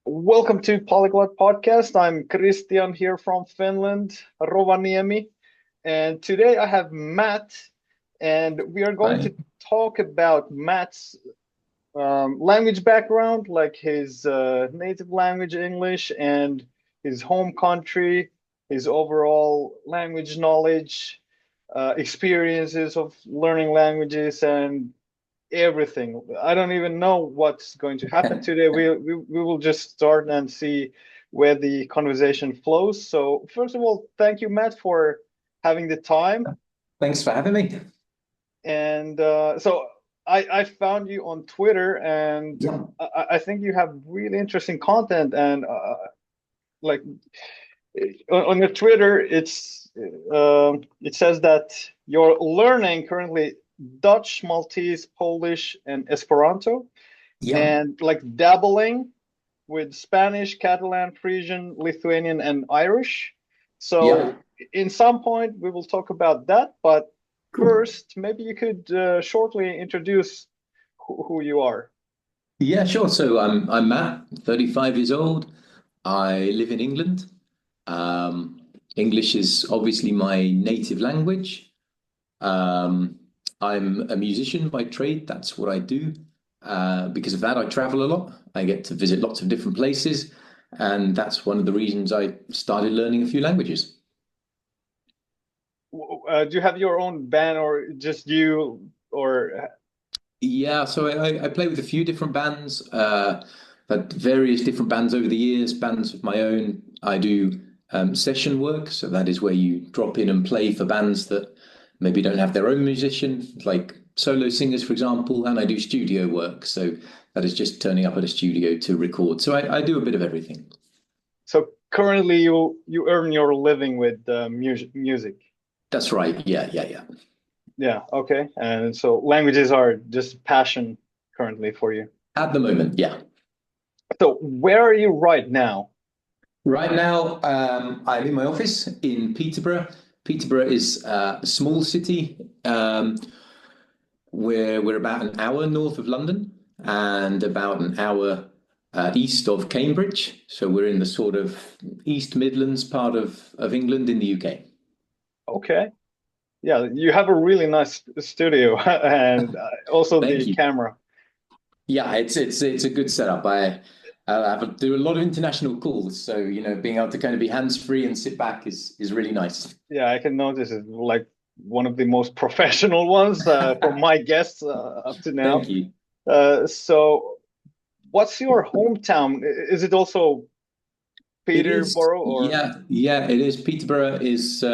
Welcome to Polyglot Podcast. I'm Christian here from Finland, Rovaniemi, and today I have Matt, and we are going Hi. to talk about Matt's language background, like his native language, English, and his home country, his overall language knowledge, experiences of learning languages, and everything. I don't even know what's going to happen today. We will just start and see where the conversation flows. So first of all, thank you, Matt, for having the time. Thanks for having me. And so I found you on Twitter, and Yeah. I think you have really interesting content. And like on your Twitter, it says that you're learning currently Dutch, Maltese, Polish, and Esperanto, Yeah. and like dabbling with Spanish, Catalan, Frisian, Lithuanian, and Irish. Yeah. So, in some point, we will talk about that. But Cool. first, maybe you could shortly introduce who you are. Yeah, sure. So I'm Matt, 35 years old. I live in England. Um, English is obviously my native language. Um, I'm a musician by trade. That's what I do. Because of that, I travel a lot. I get to visit lots of different places, and that's one of the reasons I started learning a few languages. Do you have your own band, or just you, or Yeah, so I play with a few different bands, but various different bands over the years, bands of my own. I do session work, so that is where you drop in and play for bands that maybe don't have their own musician, like solo singers, for example, and I do studio work, so that is just turning up at a studio to record. So I do a bit of everything. so currently you earn your living with music? That's right. Yeah, yeah, yeah. Yeah, okay. And so languages are just passion currently for you. At the moment, yeah. So where are you right now? Right now, I'm in my office in Peterborough. Peterborough is a small city. We're about an hour north of London and about an hour east of Cambridge. So we're in the sort of East Midlands part of England in the UK. Okay. Yeah, you have a really nice studio and also Thank the you. camera. Yeah, it's a good setup. Do a lot of international calls, so being able to kind of be hands-free and sit back is really nice. Yeah, I can notice it's like one of the most professional ones from my guests up to now. Thank you. So what's your hometown? Is it also It is, Peterborough or? yeah, yeah, it is. Peterborough is.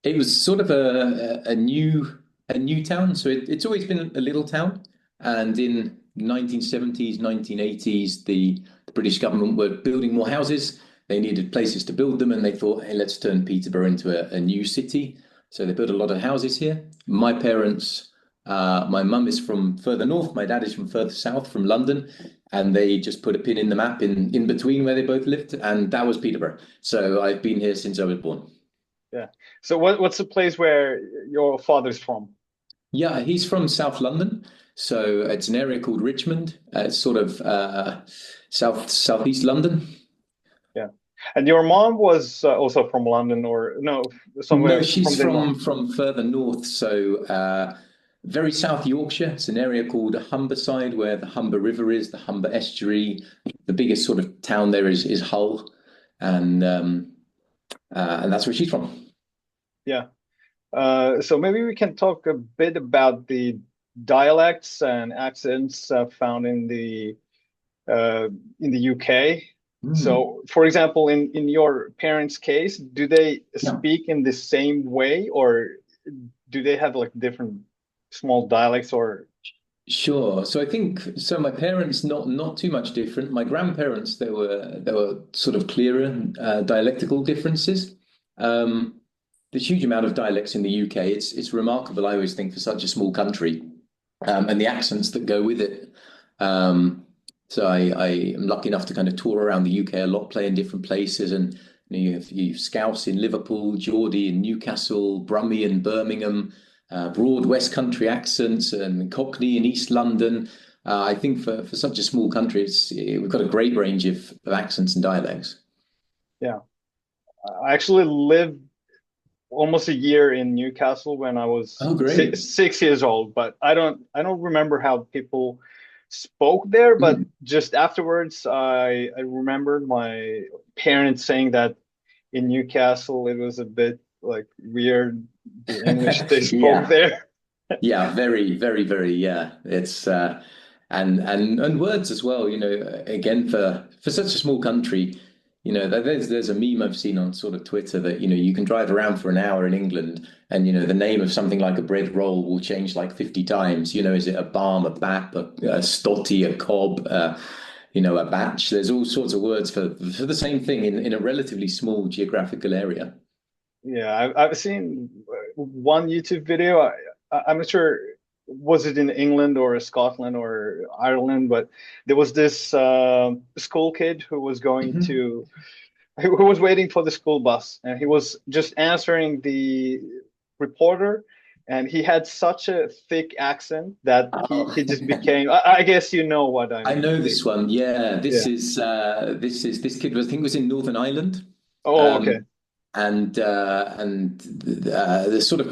It was sort of a new town, so it's always been a little town. And in 1970s, 1980s, the British government were building more houses. They needed places to build them, and they thought, hey, let's turn Peterborough into a new city. So they built a lot of houses here. My mum is from further north, my dad is from further south, from London, and they just put a pin in the map in between where they both lived, and that was Peterborough. So I've been here since I was born. Yeah. So what's the place where your father's from? Yeah, he's from South London, so it's an area called Richmond. It's sort of southeast London. Yeah. And your mom was also from London or no, No, somewhere she's from the north. from further north, so very South Yorkshire. It's an area called Humberside, where the Humber River is, the Humber Estuary. The biggest sort of town there is Hull, and and that's where she's from. Yeah. So maybe we can talk a bit about the dialects and accents found in the UK. Mm. So, for example, in your parents' case, do they Yeah. speak in the same way, or do they have like different small dialects or? Sure. So I think so. My parents not too much different. My grandparents there were sort of clearer dialectical differences. There's a huge amount of dialects in the UK. It's remarkable. I always think for such a small country, and the accents that go with it. Um, so I am lucky enough to kind of tour around the UK a lot, play in different places, and you have Scouse in Liverpool, Geordie in Newcastle, Brummie in Birmingham, broad West Country accents, and Cockney in East London. I think for such a small country, we've got a great range of accents and dialects. Yeah. I actually lived almost a year in Newcastle when I was Oh, great. 6 years old, but I don't remember how people spoke there. But Mm. just afterwards, I remembered my parents saying that in Newcastle it was a bit like weird, the English they spoke Yeah. there. Yeah, very, very, very. Yeah, it's and words as well. Again for such a small country, there's a meme I've seen on sort of Twitter that you can drive around for an hour in England, and the name of something like a bread roll will change like 50 times. Is it a balm, a bap, a stotty, a cob, a batch? There's all sorts of words for the same thing in a relatively small geographical area. Yeah, I've seen one YouTube video. I'm not sure was it in England or Scotland or Ireland, but there was this school kid who was going Mhm. to who was waiting for the school bus, and he was just answering the reporter, and he had such a thick accent that he Oh. he just became. I guess you know what I I mean. know this one. Yeah, Yeah. this kid was I think was in Northern Ireland, Oh, okay. um, and the sort of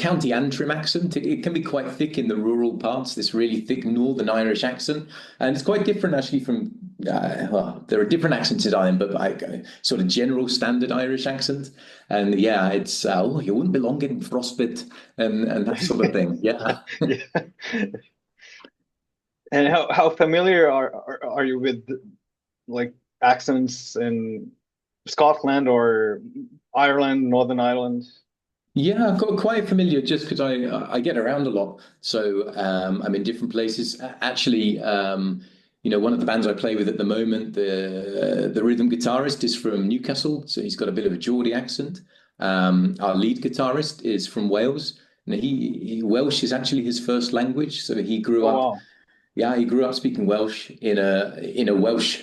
County Antrim accent. It can be quite thick in the rural parts. This really thick Northern Irish accent, and it's quite different actually from. Well, there are different accents in Ireland, but sort of general standard Irish accent. And yeah, it's oh, you wouldn't be long getting frostbite and that sort of thing. Yeah. Yeah. And how familiar are you with like accents in Scotland or Ireland, Northern Ireland? Yeah, I've got quite familiar just because I get around a lot. So I'm in different places. Actually, one of the bands I play with at the moment, the rhythm guitarist is from Newcastle, so he's got a bit of a Geordie accent. Our lead guitarist is from Wales, and Welsh is actually his first language. So he grew Oh up, wow. yeah, he grew up speaking Welsh in a Welsh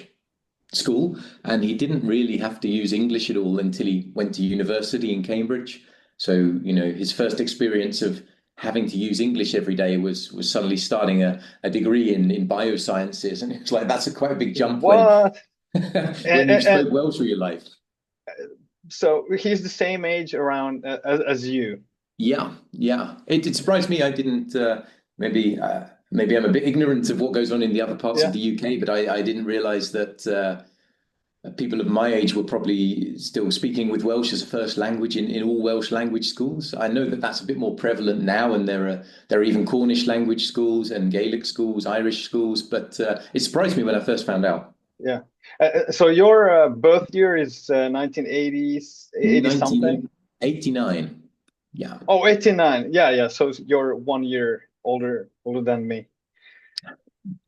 school, and he didn't really have to use English at all until he went to university in Cambridge. So, his first experience of having to use English every day was suddenly starting a degree in biosciences. And it's like that's quite a big jump when What? when you've And spoke Welsh all your life. so he's the same age around as you. Yeah, yeah. It surprised me. I didn't maybe I'm a bit ignorant of what goes on in the other parts of Yeah. the UK, but I didn't realize that people of my age were probably still speaking with Welsh as a first language in all Welsh language schools. I know that that's a bit more prevalent now, and there are even Cornish language schools and Gaelic schools, Irish schools. But it surprised me when I first found out. Yeah. So your birth year is 1980s, 80 something? 1989. Yeah. Oh, 89. Yeah, yeah. So you're 1 year older than me.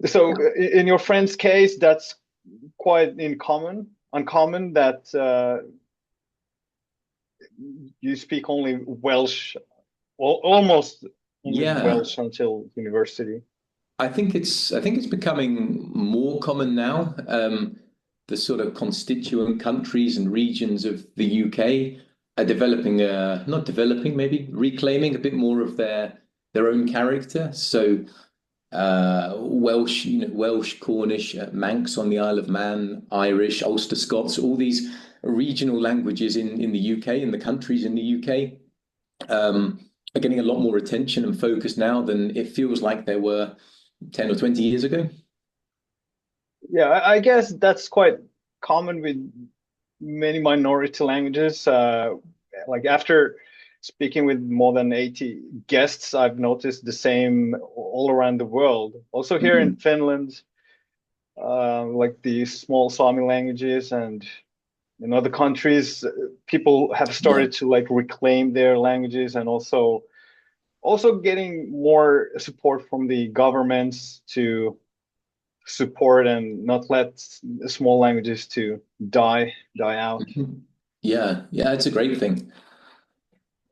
So Yeah. in your friend's case, that's quite uncommon that you speak only Welsh, almost only Yeah. Welsh until university. I think it's becoming more common now. The sort of constituent countries and regions of the UK are developing, not developing, maybe reclaiming a bit more of their own character. So Welsh, Welsh, Cornish, Manx on the Isle of Man, Irish, Ulster Scots, all these regional languages in the UK, in the countries in the UK, are getting a lot more attention and focus now than it feels like there were 10 or 20 years ago. Yeah, I guess that's quite common with many minority languages. Like after speaking with more than 80 guests, I've noticed the same all around the world. Also here in Mhm. Finland, like the small Sami languages and in other countries, people have Yeah. started to like reclaim their languages and also getting more support from the governments to support and not let small languages to die out. Mhm. Yeah. Yeah. It's a great thing.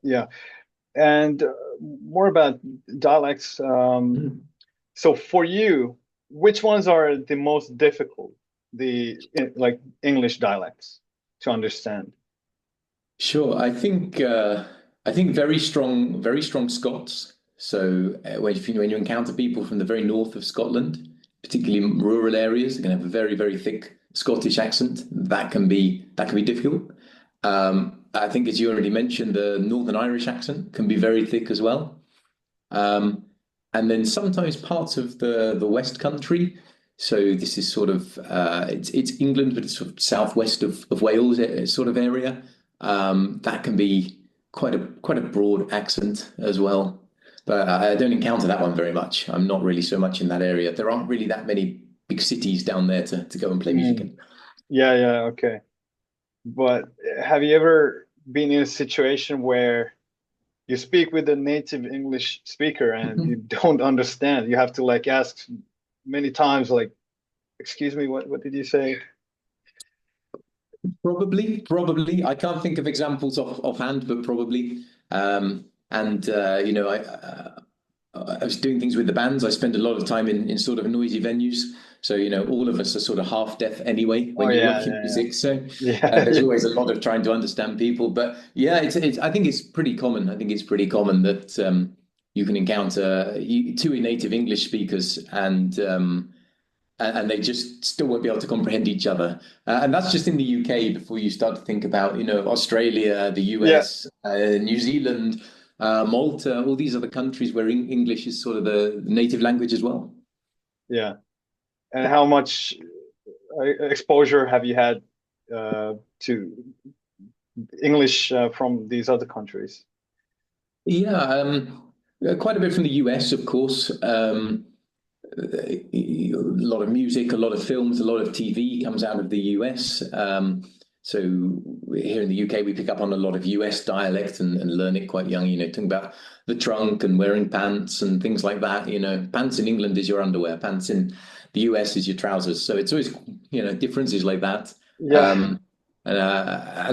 Yeah, and more about dialects. Mhm. So for you, which ones are the most difficult? Like English dialects to understand. Sure. I think very strong Scots. So when you encounter people from the very north of Scotland, particularly rural areas. They can have a very, very thick Scottish accent. That can be difficult. I think, as you already mentioned, the Northern Irish accent can be very thick as well. Um, and then sometimes parts of the West Country. So this is sort of it's England, but it's sort of southwest of Wales sort of area. That can be quite a broad accent as well. But I don't encounter that one very much. I'm not really so much in that area. There aren't really that many big cities down there to go and play music Mm. in. Yeah, yeah, okay. But have you ever been in a situation where you speak with a native English speaker and you don't understand? You have to like ask many times, like, excuse me, what did you say? Probably. I can't think of examples offhand, but probably. And I was doing things with the bands. I spend a lot of time in sort of noisy venues. So, all of us are sort of half deaf anyway Oh when you yeah, work in yeah, music. So yeah. there's Yeah, always a lot of trying to understand people. But yeah, I think it's pretty common. I think it's pretty common that you can encounter two native English speakers and they just still won't be able to comprehend each other. And that's just in the UK before you start to think about, Australia, the yeah, US, New Zealand, Malta, all these other countries where English is sort of the native language as well. yeah. And how much exposure have you had to English from these other countries? Yeah, quite a bit from the US, of course. A lot of music, a lot of films, a lot of TV comes out of the US. So here in the UK, we pick up on a lot of US dialect and learn it quite young. Talking about the trunk and wearing pants and things like that. Pants in England is your underwear, pants in the US is your trousers. So it's always differences like that. Yeah, Um, and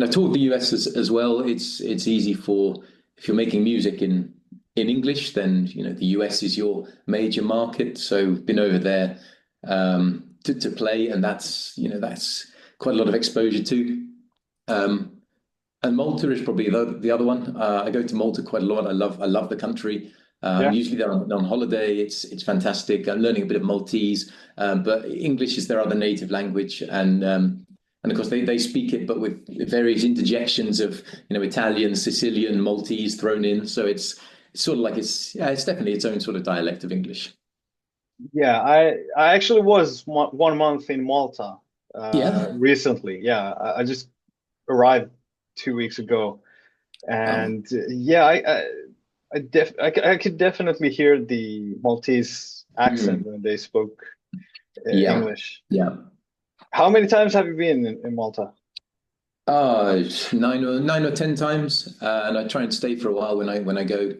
I taught the US as well. It's easy for if you're making music in English, then the US is your major market. So been over there to play, and that's quite a lot of exposure to. Um, and Malta is probably the other one. I go to Malta quite a lot. I love the country. yeah. Usually they're on holiday. It's fantastic. I'm learning a bit of Maltese, but English is their other native language, and of course they speak it, but with various interjections of Italian, Sicilian, Maltese thrown in. So it's sort of like it's definitely its own sort of dialect of English. Yeah, I actually was 1 month in Malta Yeah. recently. Yeah, I just arrived 2 weeks ago, Oh. and yeah, I could definitely hear the Maltese accent Mm. when they spoke Yeah. English. Yeah. How many times have you been in Malta? Nine or 10 times, and I try and stay for a while when I go.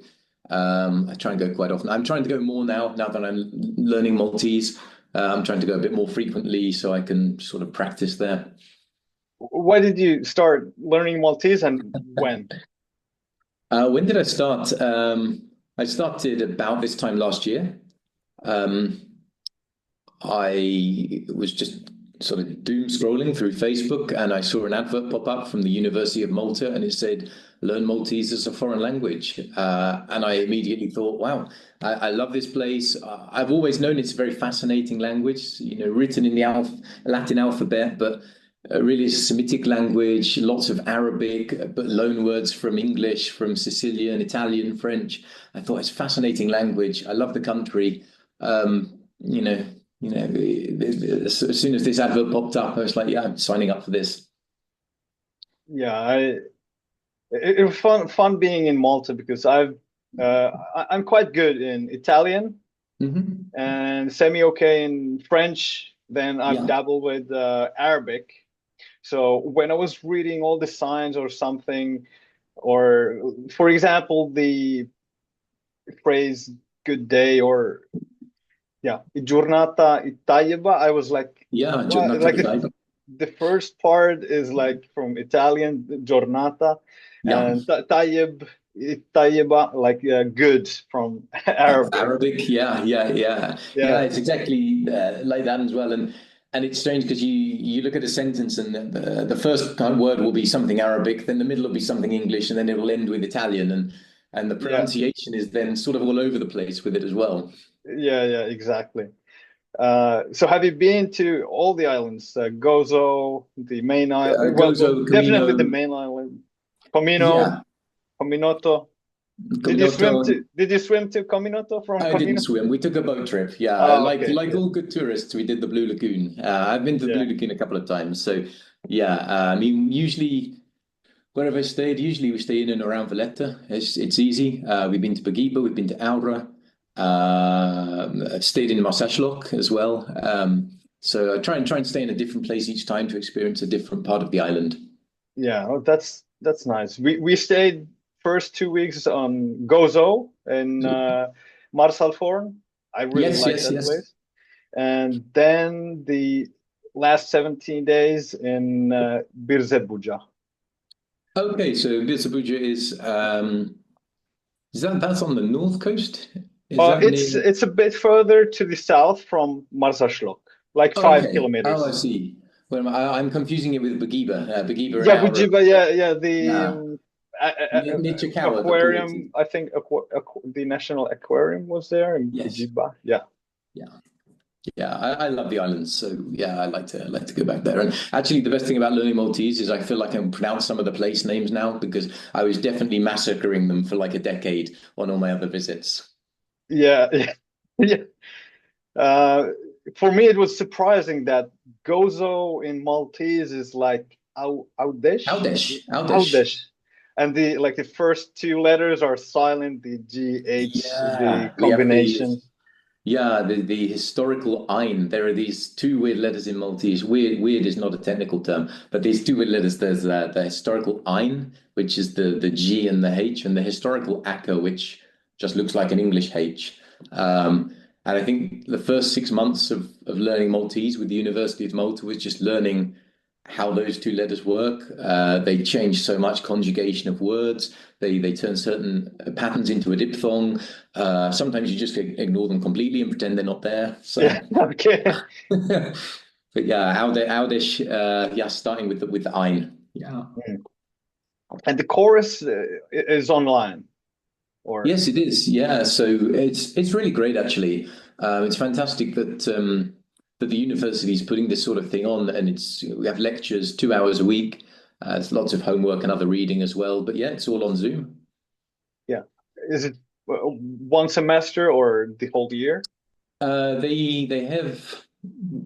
I try and go quite often. I'm trying to go more now that I'm learning Maltese. I'm trying to go a bit more frequently so I can sort of practice there. Why did you start learning Maltese and when? When did I start? I started about this time last year. Um, I was just sort of doom scrolling through Facebook and I saw an advert pop up from the University of Malta and it said, learn Maltese as a foreign language. And I immediately thought, wow, I love this place. I've always known it's a very fascinating language, written in the Latin alphabet, but really it's a Semitic language, lots of Arabic, but loan words from English, from Sicilian, Italian, French. I thought it's a fascinating language. I love the country. Um, you know, as soon as this advert popped up, I was like, yeah, I'm signing up for this. Yeah, it was fun being in Malta because I'm quite good in Italian Hmm. and semi okay in French. Then I've Yeah. dabbled with Arabic. So when I was reading all the signs or something, or for example, the phrase "good day" or yeah, "giornata tayyaba," I was like, Yeah, what? giornata Like da capo. the first part is like from Italian "giornata," Yeah. and tayyib, tayyiba, like good from Arabic. Arabic, yeah. Yeah, It's exactly like that as well, and it's strange because you look at a sentence and the first kind of word will be something Arabic, then the middle will be something English, and then it will end with Italian, and the yeah, pronunciation is then sort of all over the place with it as well. yeah, exactly. So have you been to all the islands? Gozo, the main island. Well, Gozo, definitely the Camino, main island. Comino, yeah, Cominoto. Caminoto. Did you swim to Cominoto from I didn't Comino? swim. We took a boat trip. Yeah, Oh, okay. like Yeah. all good tourists, we did the Blue Lagoon. I've been to the Blue Yeah. Lagoon a couple of times. So yeah, I mean, usually wherever I stayed, usually we stay in and around Valletta. It's easy. We've been to Pagiba, we've been to Aura. I've stayed in Marsaxlokk as well. So I try and stay in a different place each time to experience a different part of the island. Yeah. Oh, that's nice. We stayed first 2 weeks on Gozo in Marsalforn. I really Yes, like yes, that yes. place. And then the last 17 days in Birzebuja. Okay, so Bitsabuja is that's on the north coast? Is that near? It's a bit further to the south from Marsaxlokk, like five Okay. Oh, I kilometers. see. Well, I'm confusing it with Bagiba. Bagiba and Yeah, Aura. Bujiba, yeah, the Yeah. Near Chikawa, the port. aquarium. I think the national aquarium was there in Yes. Bujiba. Yeah, Yeah. Yeah. I love the islands. So yeah, I like to go back there. And actually the best thing about learning Maltese is I feel like I can pronounce some of the place names now because I was definitely massacring them for like a decade on all my other visits. yeah, yeah. Yeah. Uh, for me, it was surprising that Gozo in Maltese is like Audesh, Aldesh. Aldesh. Audesh, and the first two letters are silent. The GH, the Yeah. We have the combination. Yeah, the historical ein. There are these two weird letters in Maltese. Weird is not a technical term, but these two weird letters. There's the historical ein, which is the G and the H, and the historical akka, which just looks like an English H. And I think the first 6 months of learning Maltese with the University of Malta was just learning how those two letters work. They change so much conjugation of words. They turn certain patterns into a diphthong. Sometimes you just ignore them completely and pretend they're not there. Yeah, So, okay. but yeah, Audish, yeah, starting with the ein. Yeah. Mm. And the chorus is online, or Yes, it is. Yeah, so it's really great actually. It's fantastic that the university is putting this sort of thing on, and we have lectures 2 hours a week. There's lots of homework and other reading as well. But yeah, it's all on Zoom. yeah, is it one semester or the whole year? They have,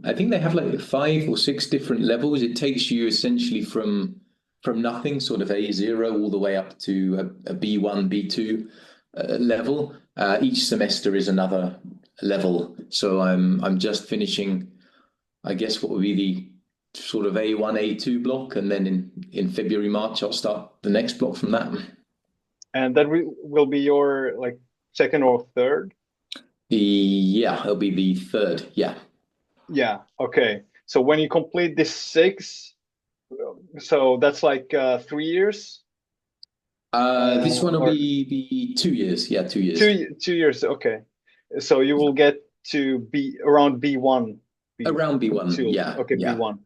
I think they have like 5 or 6 different levels. It takes you essentially from nothing, sort of A0, all the way up to a B1, B2 level. Each semester is another level. So I'm just finishing, I guess, what would be the sort of A1, A2 block, and then in February, March, I'll start the next block from that. And that will be your like second or third? Yeah, it'll be the third. Yeah. Yeah, okay. So when you complete this six, so that's like 3 years, This one will or be 2 years. Yeah, 2 years. 2 years. Okay, so you will get to be around B1, Around B1. B2. Yeah, Okay, yeah, B1.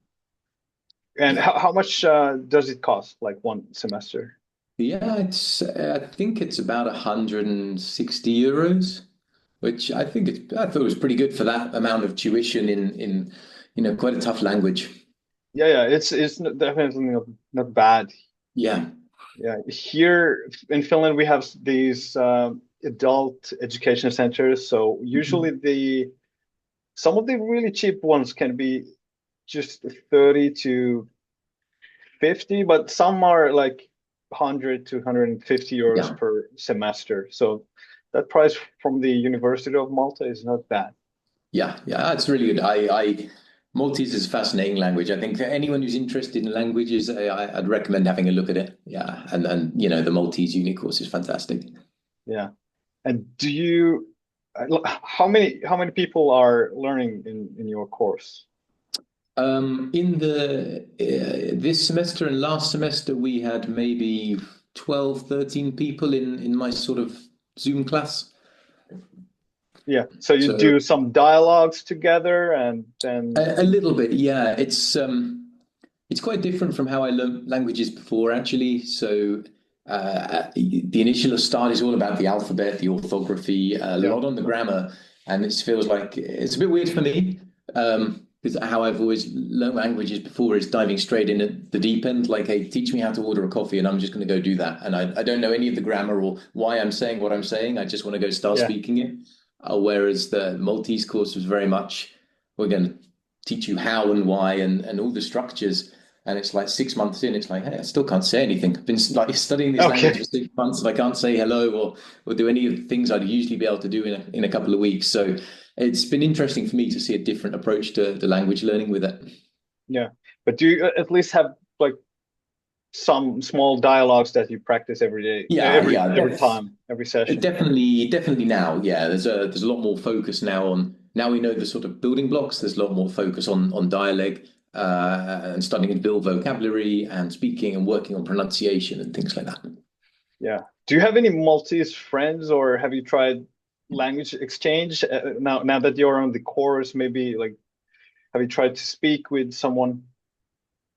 And yeah. how much does it cost, like one semester? Yeah, I think it's about 160 euros, which I thought was pretty good for that amount of tuition in quite a tough language. Yeah, yeah, definitely not bad. Yeah. Yeah, here in Finland we have these adult education centers. So usually Mhm. the some of the really cheap ones can be just 30 to 50, but some are like 100 to 150 euros Yeah. per semester. So that price from the University of Malta is not bad. Yeah, yeah, that's really good. Maltese is a fascinating language. I think for anyone who's interested in languages, I'd recommend having a look at it. Yeah, and the Maltese uni course is fantastic. Yeah. And how many people are learning in your course? In the this semester and last semester, we had maybe 12, 13 people in my sort of Zoom class. Yeah. So you So do some dialogues together and then a little bit, yeah. It's quite different from how I learned languages before, actually. So the initial start is all about the alphabet, the orthography, a yeah. lot on the grammar. and it feels like it's a bit weird for me. Because how I've always learned languages before is diving straight in at the deep end, like, hey, teach me how to order a coffee, and I'm just going to go do that. And I don't know any of the grammar or why I'm saying what I'm saying. I just want to go start Yeah. speaking it. Whereas the Maltese course was very much, we're going to teach you how and why and all the structures. And it's like 6 months in, it's like, hey, I still can't say anything. I've been like studying this language Okay. for 6 months and I can't say hello or do any of the things I'd usually be able to do in a couple of weeks. So it's been interesting for me to see a different approach to the language learning with it. Yeah. But do you at least have like some small dialogues that you practice every day, Yeah, every yeah, every time, every session? definitely now. Yeah, there's a lot more focus now on now we know the sort of building blocks. There's a lot more focus on dialect and starting to build vocabulary and speaking and working on pronunciation and things like that. Yeah. Do you have any Maltese friends, or have you tried language exchange now that you're on the course? Maybe like, have you tried to speak with someone?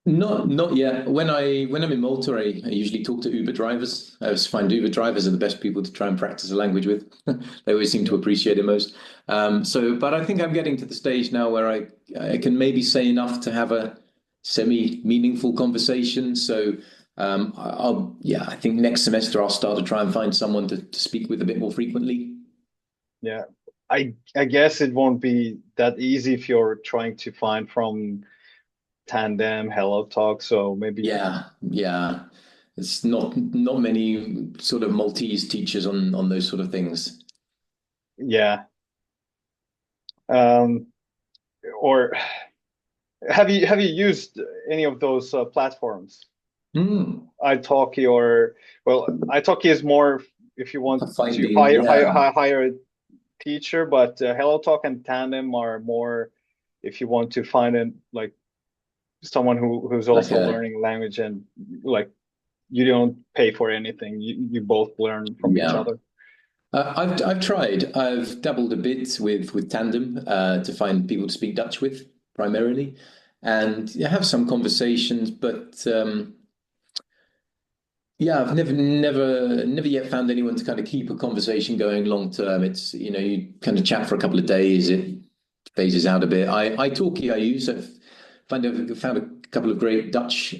Not yet. When I'm in Malta, I usually talk to Uber drivers. I always find Uber drivers are the best people to try and practice a language with. They always seem to appreciate it most. But I think I'm getting to the stage now where I can maybe say enough to have a semi-meaningful conversation. So yeah, I think next semester I'll start to try and find someone to speak with a bit more frequently. Yeah. I guess it won't be that easy if you're trying to find from Tandem, Hello Talk. So maybe, Yeah, yeah. It's not many sort of Maltese teachers on those sort of things. yeah. Um, or have you used any of those platforms? Hmm. italki or well, italki is more if you want For to finding, yeah, hire a teacher, but Hello Talk and Tandem are more if you want to find like someone who's like also a learning language, and like you don't pay for anything. You both learn from each yeah. other. I've tried. I've dabbled a bit with Tandem to find people to speak Dutch with primarily, and I have some conversations. But yeah, I've never yet found anyone to kind of keep a conversation going long term. It's you kind of chat for a couple of days, it phases out a bit. italki I use. I've found a couple of great Dutch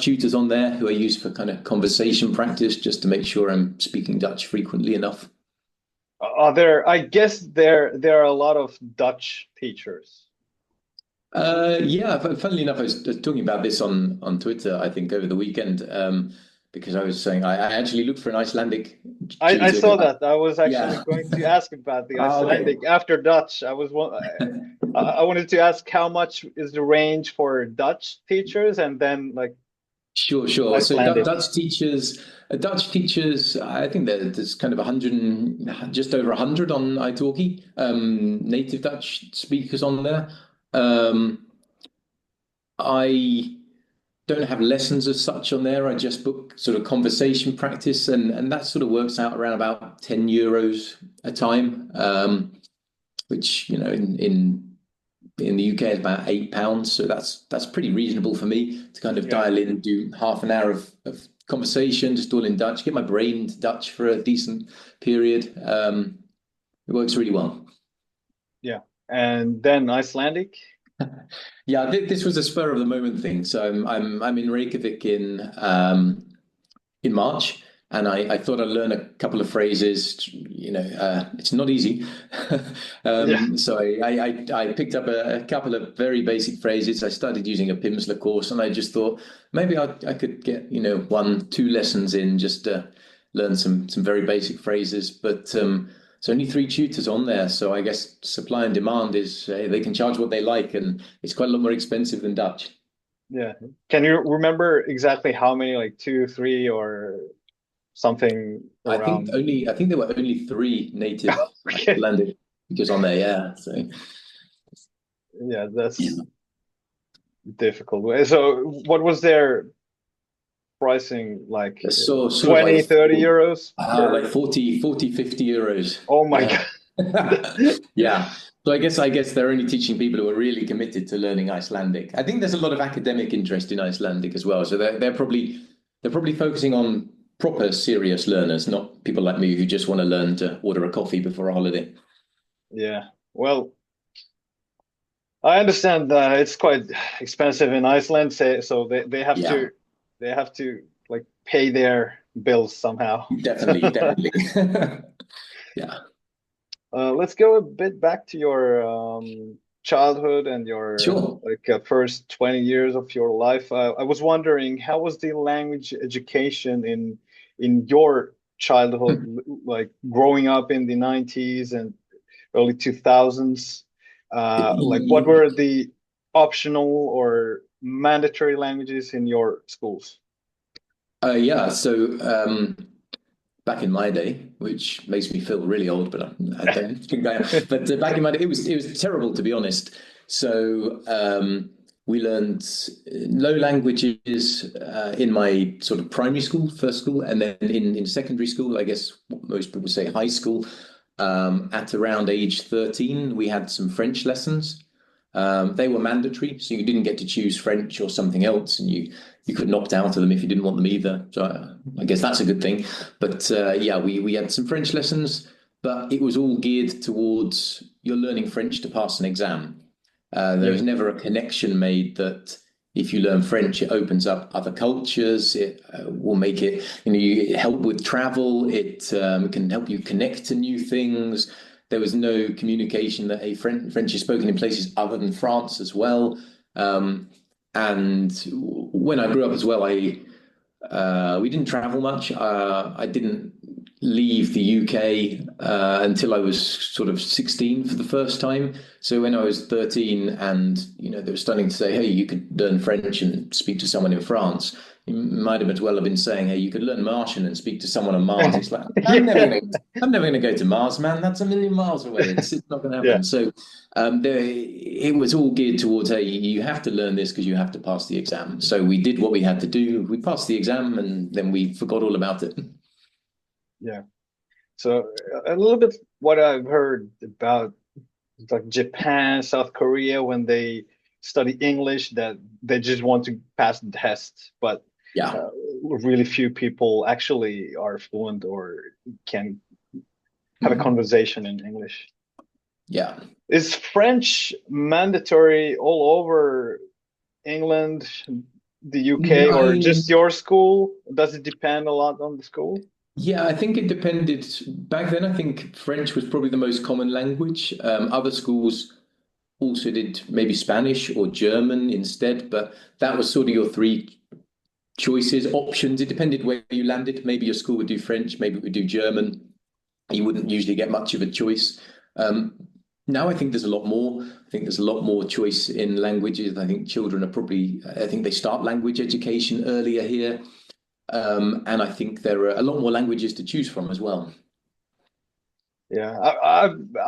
tutors on there who I use for kind of conversation practice, just to make sure I'm speaking Dutch frequently enough. I guess there are a lot of Dutch teachers. Yeah, funnily enough, I was talking about this on Twitter, I think, over the weekend, because I was saying I actually looked for an Icelandic I tutor. saw that. I was actually Yeah. going to ask about the Ah, okay. Icelandic after Dutch. I wanted to ask how much is the range for Dutch teachers, and then like Sure, sure. So Icelandic. Dutch teachers, I think there's kind of 100, just over 100 on italki, native Dutch speakers on there. Um, I don't have lessons as such on there. I just book sort of conversation practice, and that sort of works out around about €10 a time, which in the UK is about £8. So that's pretty reasonable for me to kind of Yeah, dial in and do half an hour of conversation, just all in Dutch, get my brain into Dutch for a decent period. It works really well. yeah. And then Icelandic. Yeah, this was a spur of the moment thing. So I'm in Reykjavik in March, and I thought I'd learn a couple of phrases. It's not easy. Yeah. So I picked up a couple of very basic phrases. I started using a Pimsleur course, and I just thought maybe I could get 1, 2 lessons in just to learn some very basic phrases. But there's only 3 tutors on there, so I guess supply and demand is they can charge what they like, and it's quite a lot more expensive than Dutch. Yeah. Can you remember exactly how many, like two, three, or something around? I think there were only 3 native Okay. Icelandic speakers on there. Yeah, so Yeah, yeah. that's difficult. So what was their pricing like? So sort of 20, 30 euros like per? 40, 50 euros. Oh my Yeah, God. yeah. So I guess they're only teaching people who are really committed to learning Icelandic. I think there's a lot of academic interest in Icelandic as well. So they're probably focusing on proper serious learners, not people like me who just want to learn to order a coffee before a holiday. Yeah. Well, I understand that it's quite expensive in Iceland, so Yeah, they have to like pay their bills somehow. definitely, definitely. Yeah, Let's go a bit back to your childhood and your sure. like first 20 years of your life. I was wondering, how was the language education in your childhood, like growing up in the 90s and early 2000s? Like, what were the optional or mandatory languages in your schools? Yeah, so back in my day, which makes me feel really old, but I don't think I am. But back in my day, it was terrible, to be honest. So we learned low languages in my sort of primary school, first school, and then in secondary school, I guess what most people say high school. At around age 13, we had some French lessons. They were mandatory, so you didn't get to choose French or something else, and you couldn't opt out of them if you didn't want them either. So I guess that's a good thing. But yeah, we had some French lessons, but it was all geared towards you're learning French to pass an exam. There Yeah. was never a connection made that if you learn French, it opens up other cultures. It will make it, you help with travel. It can help you connect to new things. There was no communication that French is spoken in places other than France as well. And when I grew up as well, we didn't travel much. I didn't leave the UK until I was sort of 16 for the first time. So when I was 13 and they were starting to say, hey, you could learn French and speak to someone in France, you might have as well have been saying, hey, you could learn Martian and speak to someone on Mars. It's like, Yeah. I'm never gonna go to Mars, man. That's a million miles away. It's not gonna Yeah. happen. So it was all geared towards, hey, you have to learn this because you have to pass the exam. So we did what we had to do. We passed the exam and then we forgot all about it. Yeah. So a little bit what I've heard about like Japan, South Korea, when they study English, that they just want to pass the test, but Yeah. uh, really few people actually are fluent or can have a Mhm. conversation in English. Yeah. Is French mandatory all over England, the UK, or I just your school? Does it depend a lot on the school? Yeah, I think it depended. Back then, I think French was probably the most common language. Other schools also did maybe Spanish or German instead, but that was sort of your three choices, options. It depended where you landed. Maybe your school would do French, maybe it would do German. You wouldn't usually get much of a choice. Um, Now I think there's a lot more. I think there's a lot more choice in languages. I think children are probably, I think they start language education earlier here. And I think there are a lot more languages to choose from as well. Yeah,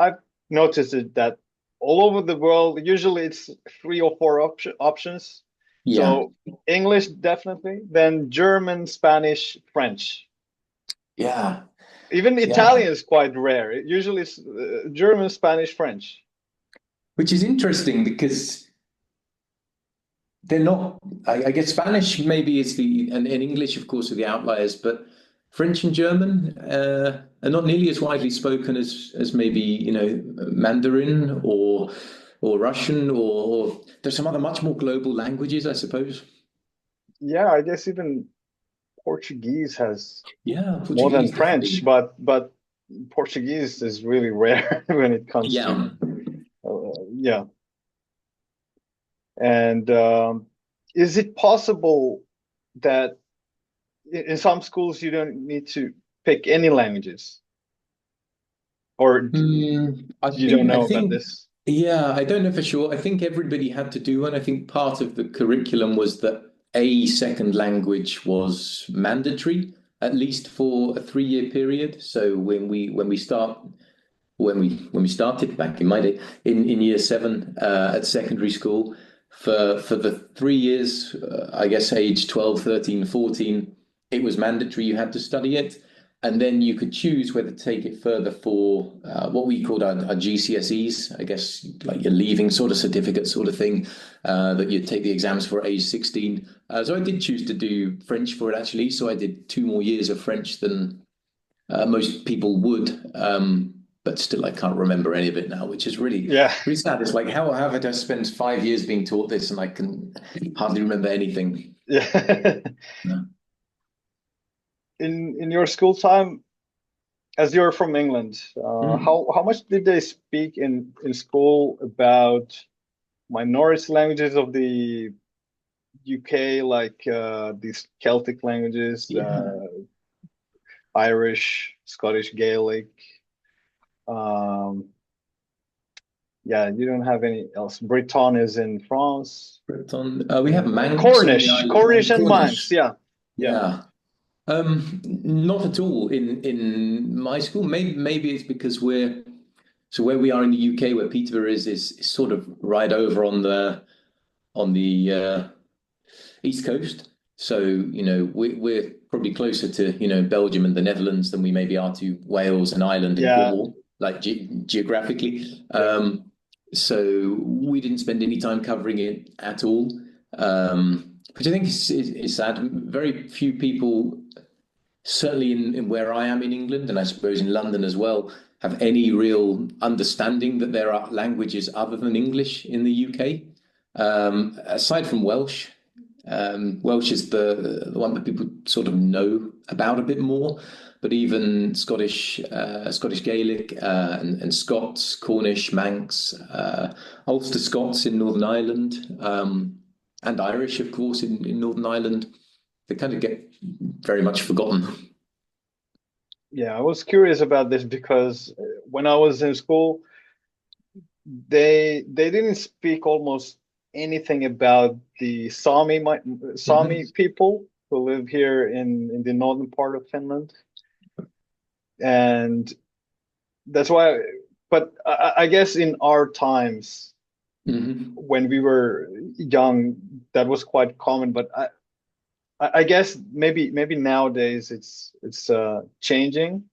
I've noticed it that all over the world, usually it's three or four options. Yeah, So English definitely, then German, Spanish, French. yeah, Even yeah. Italian is quite rare. It usually is German, Spanish, French. Which is interesting because they're not. I guess Spanish maybe is and English, of course, are the outliers, but French and German are not nearly as widely spoken as maybe Mandarin or Russian or there's some other much more global languages, I suppose. Yeah, I guess even Portuguese has Yeah, more than Portuguese French, definitely. but Portuguese is really rare when it comes to Yeah. yeah. And is it possible that in some schools you don't need to pick any languages, or you don't I know about think, this? yeah, I don't know for sure. I think everybody had to do one. I think part of the curriculum was that a second language was mandatory, at least for a 3 year period. So when we started back in my day in year seven at secondary school for the 3 years, I guess age 12, 13, 14, it was mandatory you had to study it. And then you could choose whether to take it further for what we called our GCSEs, I guess, like your leaving sort of certificate sort of thing, that you'd take the exams for at age 16. So I did choose to do French for it actually. So I did 2 more years of French than most people would. but still I can't remember any of it now, which is Yeah. really sad. It's like how have I spent 5 years being taught this and I can hardly remember anything. Yeah. No. In your school time, as you're from England, Mm. how much did they speak in school about minority languages of the UK, like these Celtic languages, Yeah. Irish, Scottish Gaelic? Um, yeah, you don't have any else. Breton is in France. Breton. We have Manx on the Cornish, Cornish island. and Manx. Cornish. Yeah, yeah, Yeah. Not at all in my school. Maybe it's because where we are in the UK, where Peterborough is sort of right over on the east coast. So we're probably closer to Belgium and the Netherlands than we maybe are to Wales and Ireland and yeah, Cornwall, like geographically. yeah, So we didn't spend any time covering it at all, which I think is sad. Very few people, certainly in where I am in England, and I suppose in London as well, have any real understanding that there are languages other than English in the UK. Aside from Welsh, Welsh is the one that people sort of know about a bit more, but even Scottish Gaelic, and Scots, Cornish, Manx, Ulster Scots in Northern Ireland, and Irish, of course, in Northern Ireland, they kind of get very much forgotten. yeah. I was curious about this because when I was in school, they didn't speak almost anything about the Sami Mhm. people who live here in the northern part of Finland, and that's why. But I guess in our times Mhm. when we were young, that was quite common. But I guess maybe nowadays it's changing.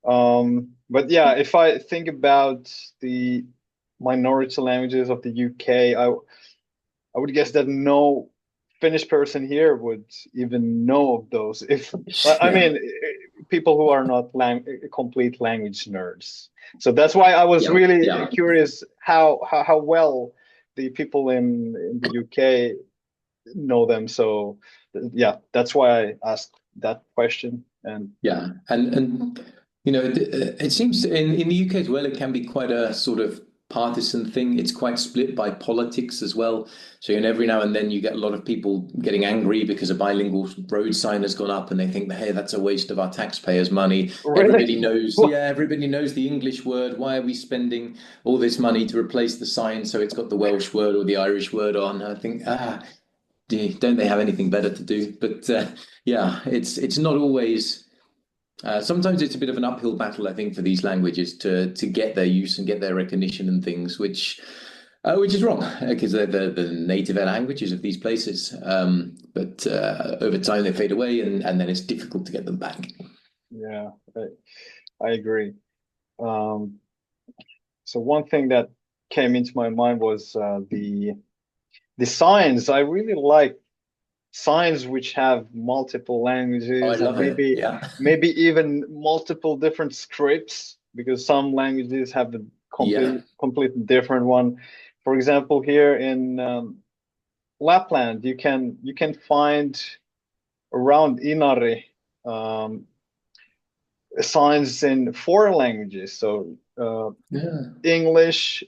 But yeah, if I think about the minority languages of the UK, I would guess that no Finnish person here would even know of those. If I Yeah. mean, people who are not complete language nerds. So that's why I was Yeah. really Yeah. curious how well the people in the UK know them. So yeah, that's why I asked that question. And Yeah, and it seems in the UK as well, it can be quite a sort of partisan thing. It's quite split by politics as well. So, every now and then you get a lot of people getting angry because a bilingual road sign has gone up, and they think, hey, that's a waste of our taxpayers' money. really, Everybody knows the English word. Why are we spending all this money to replace the sign so it's got the Welsh word or the Irish word on? I think, don't they have anything better to do? But yeah, it's not always. Sometimes it's a bit of an uphill battle, I think, for these languages to get their use and get their recognition and things, which is wrong because they're the native languages of these places. But over time they fade away, and then it's difficult to get them back. yeah, I agree. Um, so one thing that came into my mind was the signs. I really like signs which have multiple Oh, I languages and love it. Yeah, maybe even multiple different scripts because some languages have a yeah, completely different one. For example, here in Lapland, you can find around Inari um, signs in four languages. So yeah. English,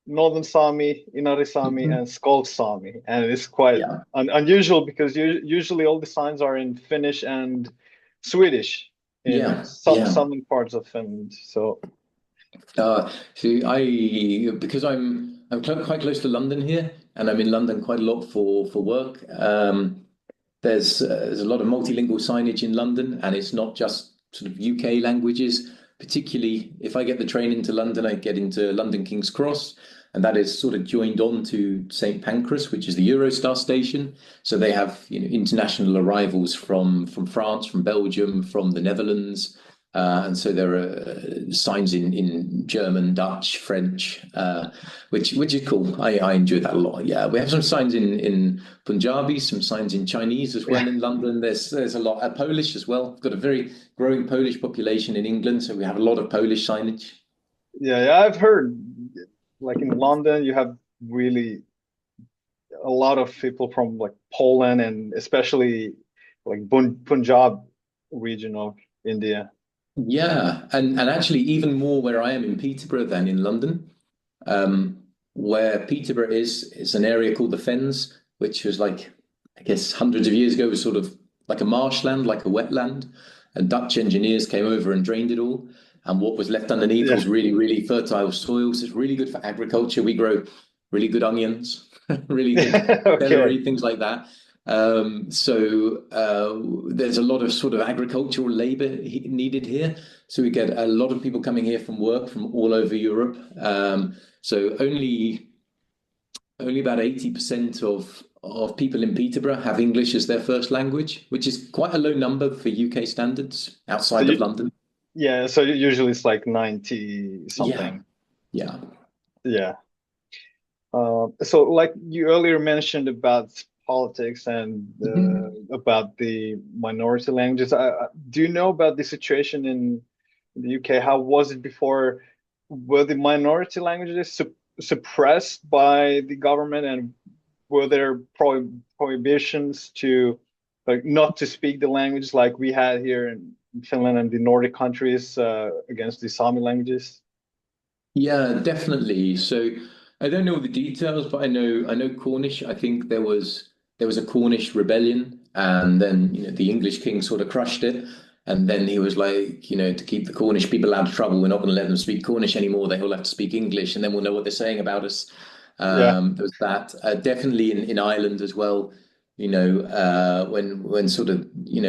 Northern Sami, Inari Sami, Mhm. and Skald Sami, and it's quite Yeah, unusual because usually all the signs are in Finnish and Swedish in yeah, yeah. southern parts of Finland. So See, because I'm quite close to London here, and I'm in London quite a lot for work. There's a lot of multilingual signage in London, and it's not just sort of UK languages. Particularly, if I get the train into London, I get into London King's Cross, and that is sort of joined on to St Pancras, which is the Eurostar station. So they have international arrivals from France, from Belgium, from the Netherlands. And so there are signs in German, Dutch, French, which is cool. I enjoy that a lot. Yeah, we have some signs in Punjabi, some signs in Chinese as well Yeah, in London. There's a lot Polish as well. We've got a very growing Polish population in England, so we have a lot of Polish signage. yeah, I've heard like in London, you have really a lot of people from like Poland and especially like Punjab region of India. Yeah, and actually even more where I am in Peterborough than in London. Um, where Peterborough is an area called the Fens, which was like, I guess, hundreds of years ago was sort of like a marshland, like a wetland. And Dutch engineers came over and drained it all. And what was left underneath Yeah. was really, really fertile soil. So it's really good for agriculture. We grow really good onions, really good Okay. celery, things like that. There's a lot of sort of agricultural labor needed here. So we get a lot of people coming here from work from all over Europe. So only about 80% of people in Peterborough have English as their first language, which is quite a low number for UK standards So outside of you, London. yeah, so usually it's like 90 Yeah, something. yeah. Yeah. So like you earlier mentioned about politics and Mhm. about the minority languages. Do you know about the situation in the UK? How was it before? Were the minority languages suppressed by the government, and were there prohibitions to like not to speak the language like we had here in Finland and the Nordic countries against the Sami languages? Yeah, definitely. So I don't know the details, but I know Cornish. I think there was a Cornish rebellion, and then the English king sort of crushed it, and then he was like, to keep the Cornish people out of trouble, we're not going to let them speak Cornish anymore. They all have to speak English, and then we'll know what they're saying about us. Yeah, There was that. Definitely in Ireland as well. When sort of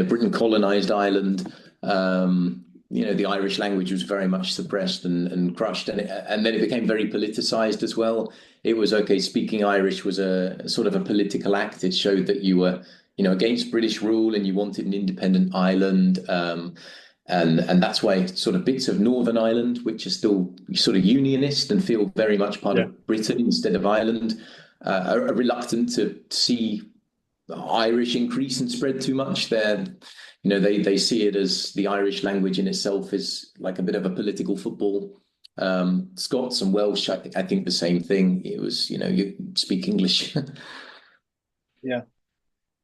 Britain colonized Ireland. The Irish language was very much suppressed and crushed, and then it became very politicized as well. It was okay. Speaking Irish was a sort of a political act. It showed that you were, against British rule and you wanted an independent Ireland. And that's why sort of bits of Northern Ireland, which are still sort of unionist and feel very much part yeah, of Britain instead of Ireland, are reluctant to see Irish increase and spread too much. They see it as the Irish language in itself is like a bit of a political football. Scots and Welsh, I think the same thing. It was, you speak English. yeah.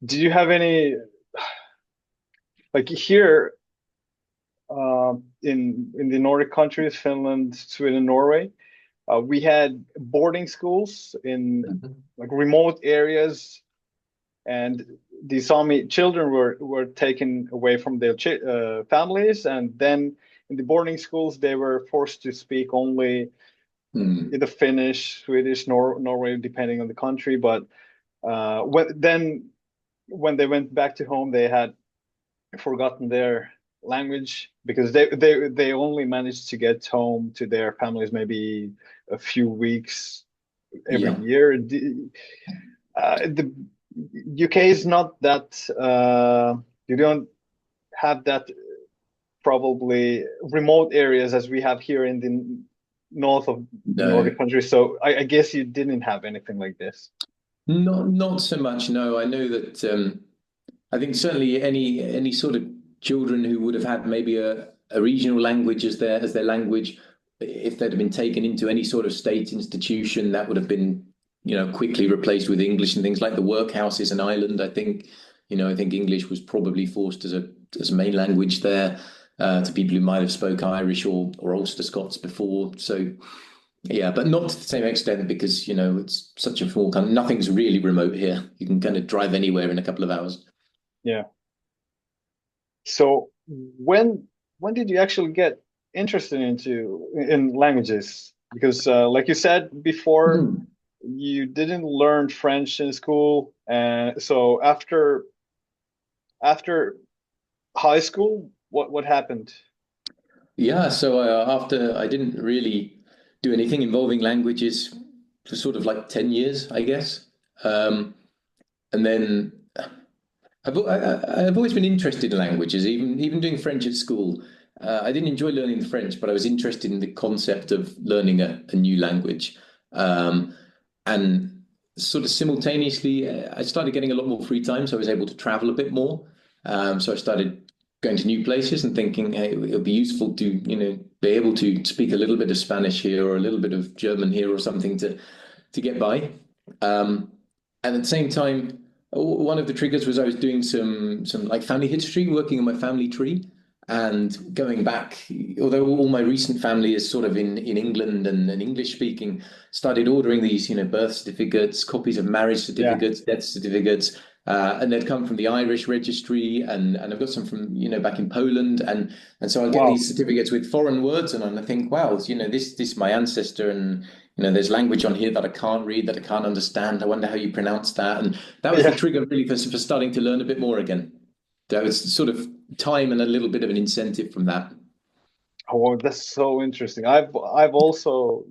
Did you have any like here in the Nordic countries, Finland, Sweden, Norway? We had boarding schools in like remote areas, and the Sami children were taken away from their families, and then in the boarding schools they were forced to speak only Hmm. either Finnish, Swedish, Norway, depending on the country. But when they went back to home, they had forgotten their language because they only managed to get home to their families maybe a few weeks every Yeah. year. The UK is not that you don't have that probably remote areas as we have here in the north of the No. Nordic countries. So I guess you didn't have anything like this. Not so much. No, I know that. I think certainly any sort of children who would have had maybe a regional language as their language, if they'd have been taken into any sort of state institution, that would have been quickly replaced with English and things like the workhouses in Ireland. I think English was probably forced as a main language there to people who might have spoke Irish or Ulster Scots before. So yeah, but not to the same extent because it's such a small country. Nothing's really remote here. You can kind of drive anywhere in a couple of hours. Yeah. So when did you actually get interested in languages? Because like you said before, Mhm. you didn't learn French in school, and so after high school, what happened? Yeah, so after I didn't really do anything involving languages for sort of like 10 years, I guess. Um, and then I've always been interested in languages, even doing French at school. I didn't enjoy learning the French, but I was interested in the concept of learning a new language. And sort of simultaneously, I started getting a lot more free time, so I was able to travel a bit more. So I started going to new places and thinking, hey, it'll be useful to, be able to speak a little bit of Spanish here or a little bit of German here or something to get by. And at the same time, one of the triggers was I was doing some like family history, working on my family tree and going back. Although all my recent family is sort of in England and English speaking, started ordering these, birth certificates, copies of marriage Yeah. certificates, death certificates. And they'd come from the Irish registry, and I've got some from back in Poland, and so I get Wow. these certificates with foreign words, and I think, wow, this is my ancestor, and there's language on here that I can't read, that I can't understand. I wonder how you pronounce that, and that was the Yeah. trigger really for starting to learn a bit more again. There was sort of time and a little bit of an incentive from that. Oh, that's so interesting. I've also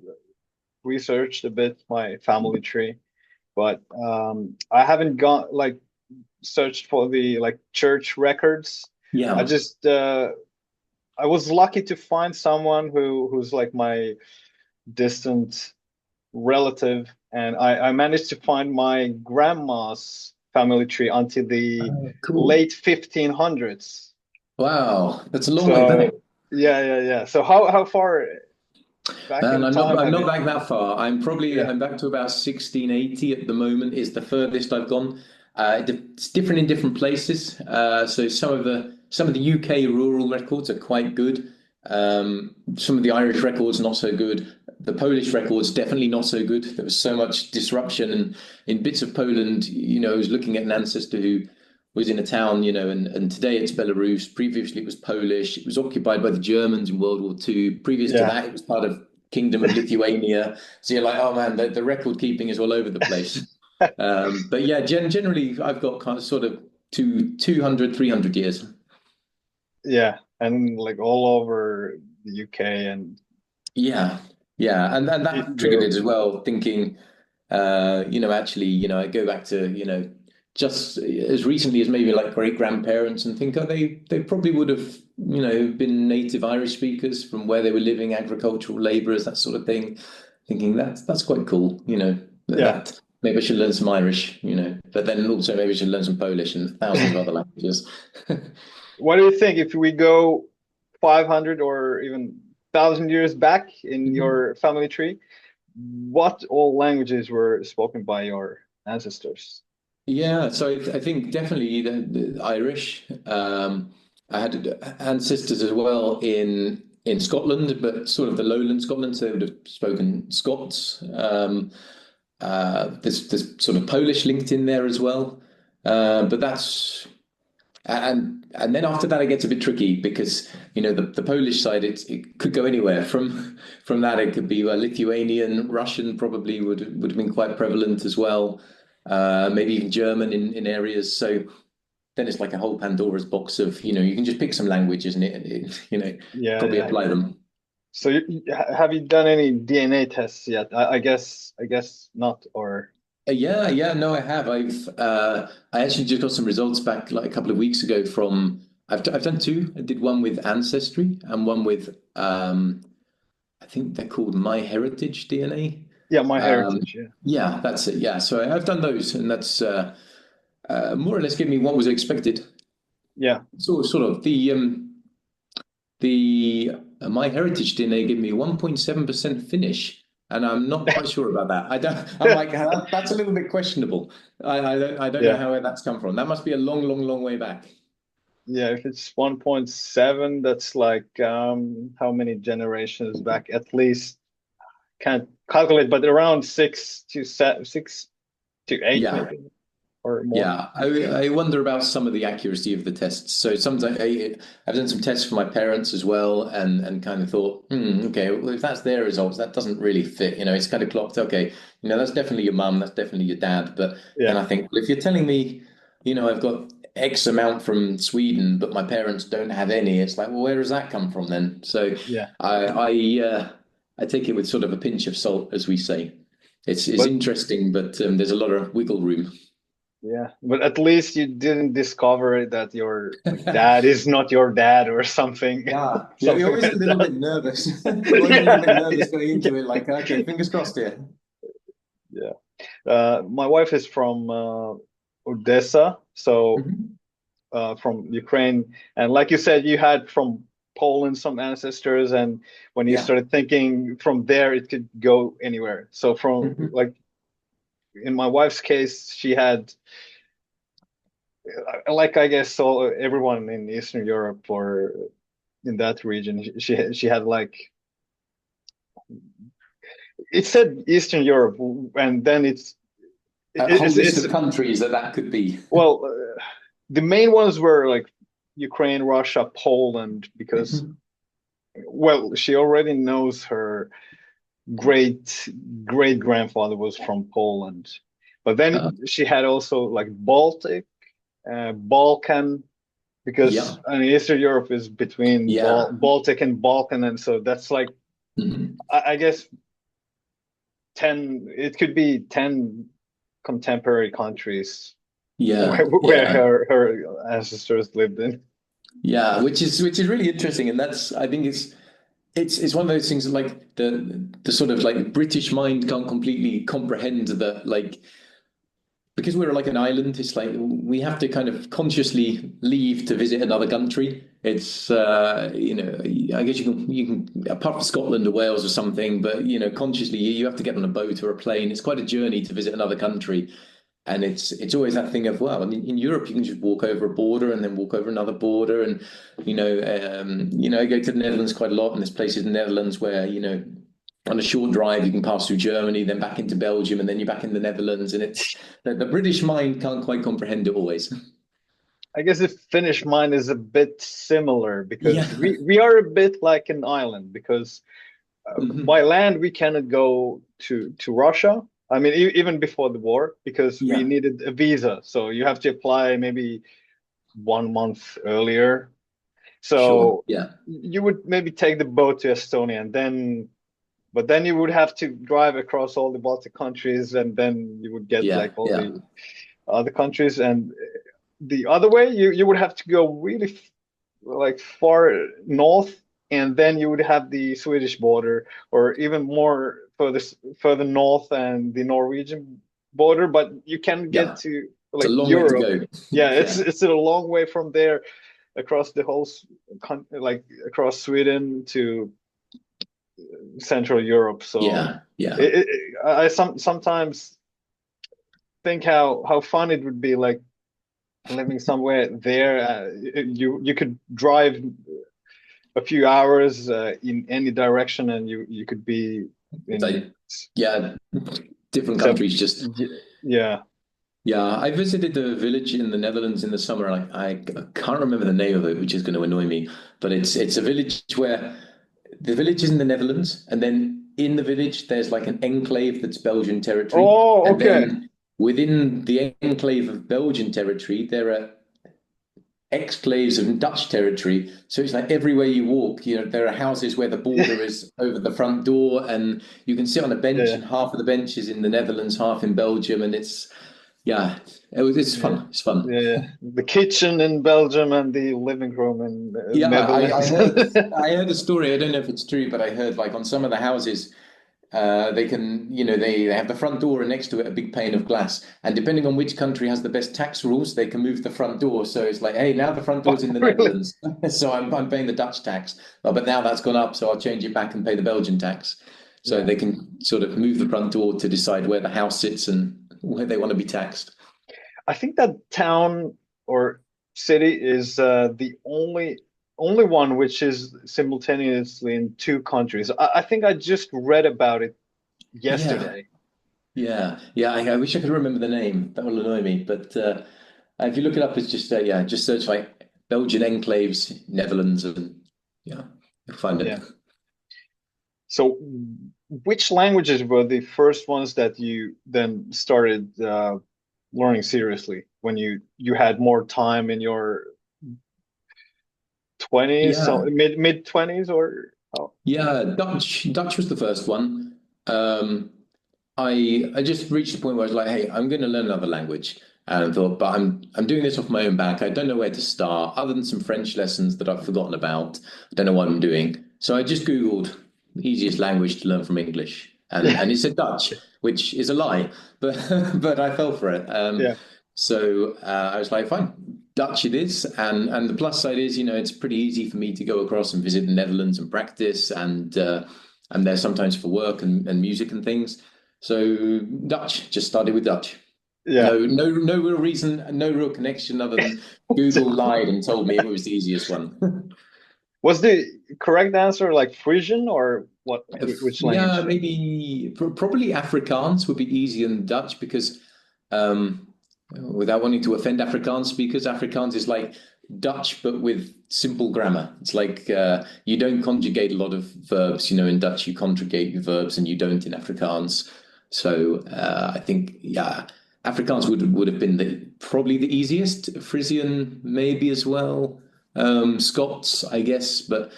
researched a bit my family tree, but I haven't got like searched for the like church records. I Yeah. just I was lucky to find someone who's like my distant relative, and I managed to find my grandma's family tree until the Oh, cool. late 1500s. Wow, that's a long way back. So yeah. So how far back And in I'm not time I'm have not you? back that far. Yeah, I'm back to about 1680 at the moment is the furthest I've gone. It's different in different places. So some of the UK rural records are quite good. Some of the Irish records not so good. The Polish records definitely not so good. There was so much disruption, and in bits of Poland, I was looking at an ancestor who was in a town, and today it's Belarus. Previously, it was Polish. It was occupied by the Germans in World War II. Previous to yeah, that, it was part of Kingdom of Lithuania. So you're like, oh man, the record keeping is all over the place. But yeah, generally, I've got kind of sort of 200, 300 years. yeah, and like all over the UK and Yeah, yeah, and that triggered Europe. it as well. Thinking, actually, I go back to, just as recently as maybe like great grandparents, and think, oh, they probably would have, been native Irish speakers from where they were living, agricultural laborers, that sort of thing. Thinking that's quite cool, Yeah. that maybe I should learn some Irish, but then also maybe I should learn some Polish and thousands of other languages. What do you think if we go 500 or even 1,000 years back in your family tree? What all languages were spoken by your ancestors? Yeah, so I think definitely the Irish. I had ancestors as well in Scotland, but sort of the lowland Scotland, so they would have spoken Scots. There's sort of Polish linked in there as well, but that's and then after that it gets a bit tricky because the Polish side it could go anywhere from that it could be Lithuanian, Russian probably would have been quite prevalent as well, maybe even German in areas. So then it's like a whole Pandora's box of you can just pick some languages and probably Yeah. apply them. So have you done any DNA tests yet? I guess not, or Yeah, no, I have. I actually just got some results back like a couple of weeks ago from I've done two. I did one with Ancestry and one with I think they're called My Heritage DNA. yeah, my Um, heritage, yeah. yeah, that's it. Yeah, so I've done those, and that's more or less given me what was expected. Yeah. Sort of the My Heritage DNA gave me 1.7% finish, and I'm not quite sure about that. I don't. I'm like that's a little bit questionable. I don't know Yeah. how that's come from. That must be a long way back. Yeah, if it's 1.7, that's like how many generations back? At least can't calculate, but around 6 to 8 Yeah. maybe or more. Yeah, I wonder about some of the accuracy of the tests. So sometimes I've done some tests for my parents as well, and kind of thought, okay, well, if that's their results, that doesn't really fit. It's kind of clocked. Okay, that's definitely your mum, that's definitely your dad. But then Yeah. I think, well, if you're telling me, I've got X amount from Sweden, but my parents don't have any, it's like, well, where does that come from then? So Yeah. I take it with sort of a pinch of salt, as we say. It's But interesting, but there's a lot of wiggle room. Yeah, but at least you didn't discover that your like dad is not your dad or something, Yeah, yeah, you're something always a like little that. bit nervous. Always a little bit Yeah, nervous going into it, like, okay, fingers crossed here. yeah. My wife is from Odessa, so Mhm. from Ukraine, and like you said, you had from Poland some ancestors, and when you Yeah. started thinking from there, it could go anywhere. So from Mhm. like in my wife's case, she had like I guess so everyone in Eastern Europe or in that region, she had like it said Eastern Europe, and then A whole list it's of countries that could be. well, the main ones were like Ukraine, Russia, Poland, because Mhm. well, she already knows her great great grandfather was from Poland, but Uh, then she had also like Baltic, Balkan, because yeah, I mean, Eastern Europe is between yeah. Baltic and Balkan, and so that's like Mhm. I guess 10, it could be 10 contemporary countries Yeah, where yeah. her ancestors lived in. Yeah, which is really interesting, and that's I think it's one of those things that like the sort of like British mind can't completely comprehend that like because we're like an island, it's like we have to kind of consciously leave to visit another country. It's I guess you can apart from Scotland or Wales or something, but consciously you have to get on a boat or a plane. It's quite a journey to visit another country. And it's always that thing of well, in Europe you can just walk over a border and then walk over another border, and I go to the Netherlands quite a lot, and there's places in the Netherlands where on a short drive you can pass through Germany, then back into Belgium, and then you're back in the Netherlands, and it's the British mind can't quite comprehend it always. I guess the Finnish mind is a bit similar because Yeah. we are a bit like an island because by Mhm. land we cannot go to Russia. I mean, even before the war, because we Yeah. needed a visa, so you have to apply maybe 1 month earlier. Sure. So Yeah. you would maybe take the boat to Estonia, and then but then you would have to drive across all the Baltic countries, and then you would get Yeah. like all Yeah. the other countries, and the other way you would have to go really like far north, and then you would have the Swedish border, or even more further north and the Norwegian border, but you can get Yeah. to It's a like long way to Europe. go. Yeah, it's Yeah. it's a long way from there across the whole like across Sweden to Central Europe. So Yeah. Yeah. I sometimes think how fun it would be like living somewhere there. You could drive a few hours in any direction, and you could be It's in like yeah, different so countries just yeah. yeah, I visited a village in the Netherlands in the summer. I can't remember the name of it, which is going to annoy me. But it's a village where the village is in the Netherlands, and then in the village there's like an enclave that's Belgian territory, Oh, and okay. then within the enclave of Belgian territory there are exclaves of Dutch territory. So it's like everywhere you walk, there are houses where the border is over the front door, and you can sit on a bench, Yeah, and half of the bench is in the Netherlands, half in Belgium, and yeah, it's yeah, fun. It's fun. yeah. The kitchen in Belgium and the living room in Yeah, I Netherlands. heard I heard a story. I don't know if it's true, but I heard like on some of the houses, they can they have the front door and next to it a big pane of glass, and depending on which country has the best tax rules, they can move the front door. So it's like, hey, now the front door's in the Really? Netherlands, so I'm paying the Dutch tax, but now that's gone up, so I'll change it back and pay the Belgian tax. So Yeah. they can sort of move the front door to decide where the house sits and where they want to be taxed. I think that town or city is the only one which is simultaneously in two countries. I think I just read about it Yeah. yesterday. Yeah. I wish I could remember the name. That will annoy me. But if you look it up, it's just yeah, just search like Belgian enclaves, Netherlands, and yeah, you'll find it. Yeah. So, which languages were the first ones that you then started learning seriously when you had more time in your 20s, so Yeah, mid 20s, or oh, yeah. Dutch was the first one. I just reached a point where I was like, hey, I'm going to learn another language. And I thought, but I'm doing this off my own back. I don't know where to start, other than some French lessons that I've forgotten about. I don't know what I'm doing. So I just Googled the easiest language to learn from English, Yeah, and it said Dutch, which is a lie, but but I fell for it. yeah, So I was like, fine, Dutch it is, and the plus side is, it's pretty easy for me to go across and visit the Netherlands and practice, and I'm there sometimes for work and music and things. So Dutch, just started with Dutch. yeah. No real reason, no real connection other than Google lied and told me it was the easiest one. Was the correct answer like Frisian or what? Which Yeah, language? maybe probably Afrikaans would be easier than Dutch because, without wanting to offend Afrikaans speakers, Afrikaans is like Dutch but with simple grammar. It's like you don't conjugate a lot of verbs. In Dutch you conjugate your verbs and you don't in Afrikaans. So I think Afrikaans would have been probably the easiest. Frisian maybe as well. Scots, I guess, but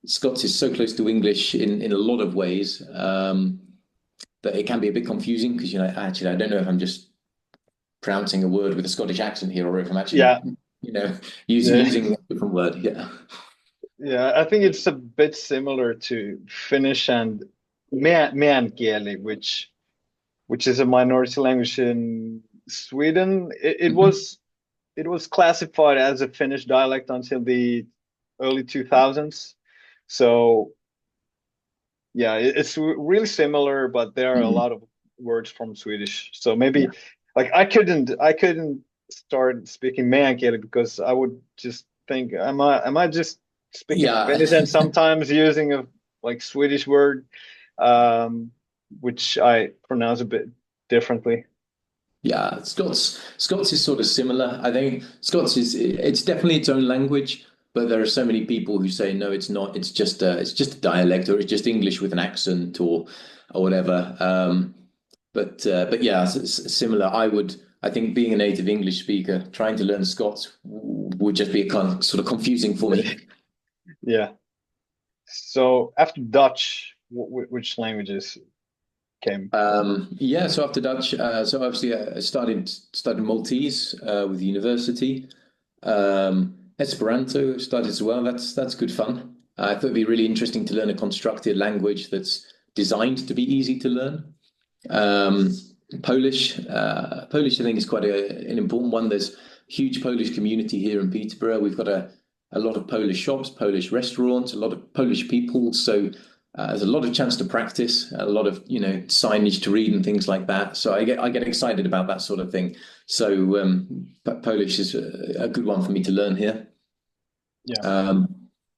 Scots is so close to English in a lot of ways that it can be a bit confusing because actually I don't know if I'm just pronouncing a word with a Scottish accent here or if I'm actually Yeah, yeah, using a different word. Yeah. yeah. I think it's a bit similar to Finnish and Meänkieli, which is a minority language in Sweden. Mhm. It was classified as a Finnish dialect until the early 2000s. So yeah, it's really similar, but there are a Mhm. lot of words from Swedish. So maybe like I couldn't start speaking Meänkieli because I would just think, am I just speaking Yeah. Finnish and sometimes using a like Swedish word, um, which I pronounce a bit differently. Yeah, Scots is sort of similar. I think Scots is it's definitely its own language, but there are so many people who say no, it's not. It's just a dialect, or it's just English with an accent, or whatever. But yeah, similar. I think being a native English speaker, trying to learn Scots would just be a kind of, sort of confusing for me. Yeah. So after Dutch, which languages came? Yeah, so after Dutch, so obviously I started Maltese with the university. Esperanto started as well. That's good fun. I thought it'd be really interesting to learn a constructed language that's designed to be easy to learn. Um, Polish, I think, is quite an important one. There's a huge Polish community here in Peterborough. We've got a lot of Polish shops, Polish restaurants, a lot of Polish people. So there's a lot of chance to practice, a lot of signage to read and things like that. So I get excited about that sort of thing. So Polish is a good one for me to learn here. Yeah.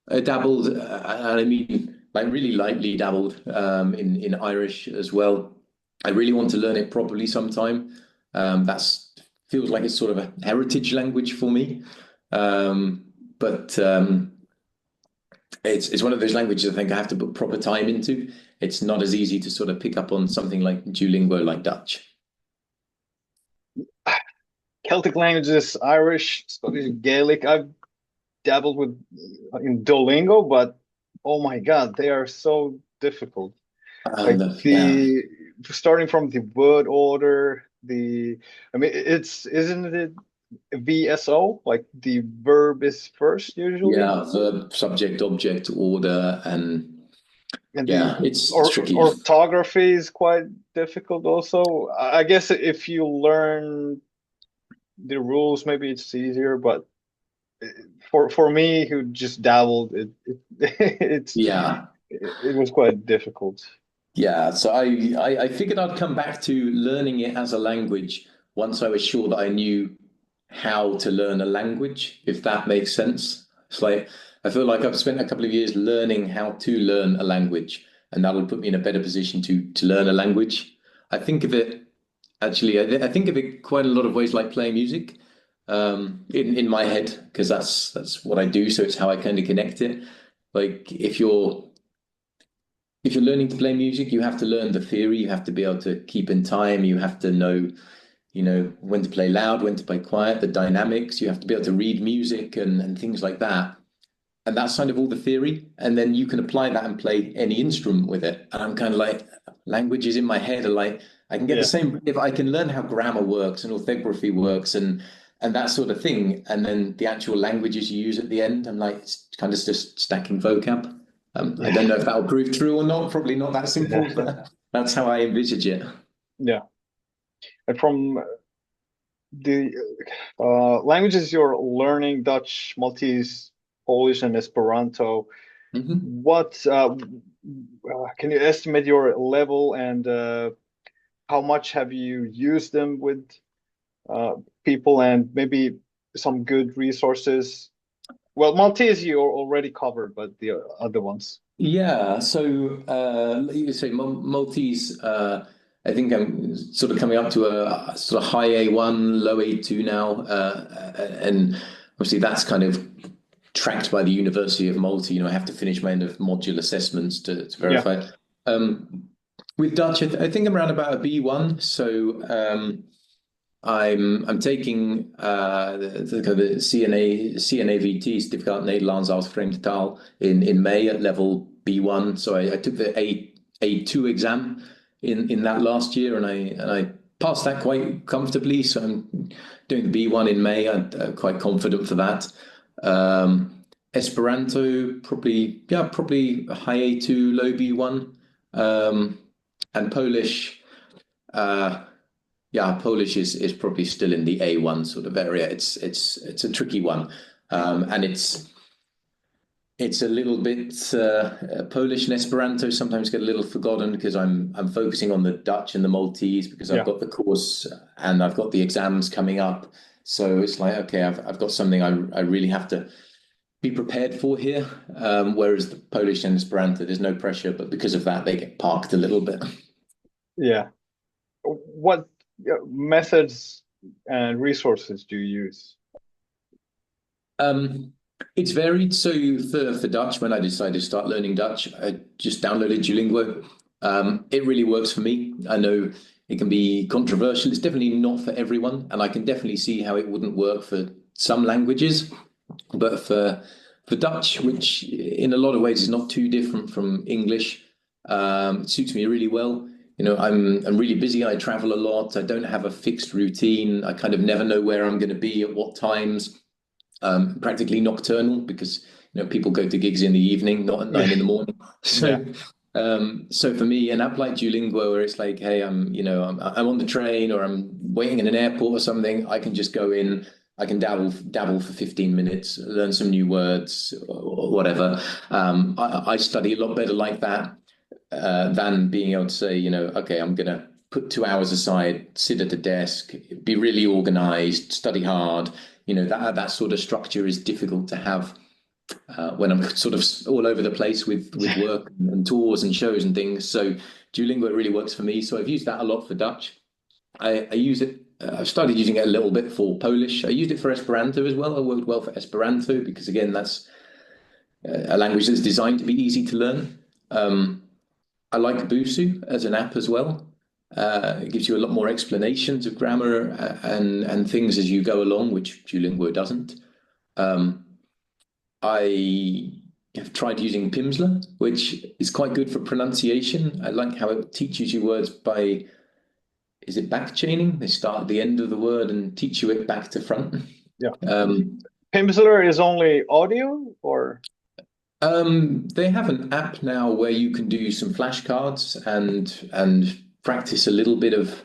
I dabbled, and I mean, like really lightly dabbled in Irish as well. I really want to learn it properly sometime. That's feels like it's sort of a heritage language for me. But it's one of those languages I think I have to put proper time into. It's not as easy to sort of pick up on something like Duolingo like Dutch. Celtic languages, Irish, Scottish, Gaelic. I've dabbled with in Duolingo, but oh my God, they are so difficult. Like Yeah, the starting from the word order, I mean, isn't it VSO? Like the verb is first usually, yeah, verb, subject, object, order, and and the yeah, it's or tricky. orthography is quite difficult also. I guess if you learn the rules, maybe it's easier, but for me who just dabbled, Yeah. it was quite difficult. Yeah, so I figured I'd come back to learning it as a language once I was sure that I knew how to learn a language, if that makes sense. It's like I feel like I've spent a couple of years learning how to learn a language, and that'll put me in a better position to learn a language. I think of it actually, I think of it quite a lot of ways like playing music, in my head, because that's what I do, so it's how I kind of connect it. Like if you're learning to play music, you have to learn the theory. You have to be able to keep in time. You have to know, when to play loud, when to play quiet, the dynamics. You have to be able to read music and things like that. And that's kind of all the theory. And then you can apply that and play any instrument with it. And I'm kind of like, languages in my head are like, I can get the Yeah. same if I can learn how grammar works and orthography works and that sort of thing, and then the actual languages you use at the end. I'm like, it's kind of just stacking vocab. I don't know if that'll prove true or not. Probably not that simple, Yeah. but that's how I envisage it. Yeah. And from the languages you're learning, Dutch, Maltese, Polish, and Esperanto, Mhm. what can you estimate your level and how much have you used them with uh, people and maybe some good resources? Well, Maltese you already covered, but the other ones. Yeah, so you say Maltese. I think I'm sort of coming up to a sort of high A1, low A2 now, and obviously that's kind of tracked by the University of Malta. You know, I have to finish my end of module assessments to Yeah. verify. With Dutch, I think I'm around about a B1. So I'm taking the CNAVT, Certificaat Nederlands als Vreemde Taal, in May at level B1. So I took the A2 exam in that last year, and I passed that quite comfortably. So I'm doing the B1 in May. I'm quite confident for that. Esperanto, probably a high A2, low B1. And Polish. Yeah, Polish is probably still in the A1 sort of area. It's a tricky one, and it's a little bit Polish and Esperanto sometimes get a little forgotten because I'm focusing on the Dutch and the Maltese because I've Yeah. got the course and I've got the exams coming up. So it's like, okay, I've got something I really have to be prepared for here. Whereas the Polish and Esperanto, there's no pressure, but because of that, they get parked a little bit. Yeah. What methods and resources do you use? Um, it's varied. So for Dutch, when I decided to start learning Dutch, I just downloaded Duolingo. It really works for me. I know it can be controversial. It's definitely not for everyone, and I can definitely see how it wouldn't work for some languages. But for Dutch, which in a lot of ways is not too different from English, it suits me really well. You know, I'm really busy. I travel a lot. I don't have a fixed routine. I kind of never know where I'm going to be at what times. Practically nocturnal because people go to gigs in the evening, not at 9 in the morning. Yeah. So for me, an app like Duolingo, where it's like, hey, I'm on the train or I'm waiting in an airport or something, I can just go in. I can dabble for 15 minutes, learn some new words or whatever. I study a lot better like that than being able to say, okay, I'm gonna put 2 hours aside, sit at a desk, be really organized, study hard. That sort of structure is difficult to have when I'm sort of all over the place with work and tours and shows and things. So Duolingo really works for me. So I've used that a lot for Dutch. I use it. I've started using it a little bit for Polish. I used it for Esperanto as well. I worked well for Esperanto because again, that's a language that's designed to be easy to learn. I like Busu as an app as well. It gives you a lot more explanations of grammar and things as you go along, which Duolingo doesn't. Um, I have tried using Pimsleur, which is quite good for pronunciation. I like how it teaches you words by, is it back chaining? They start at the end of the word and teach you it back to front. Yeah. Um, Pimsleur is only audio or they have an app now where you can do some flashcards and practice a little bit of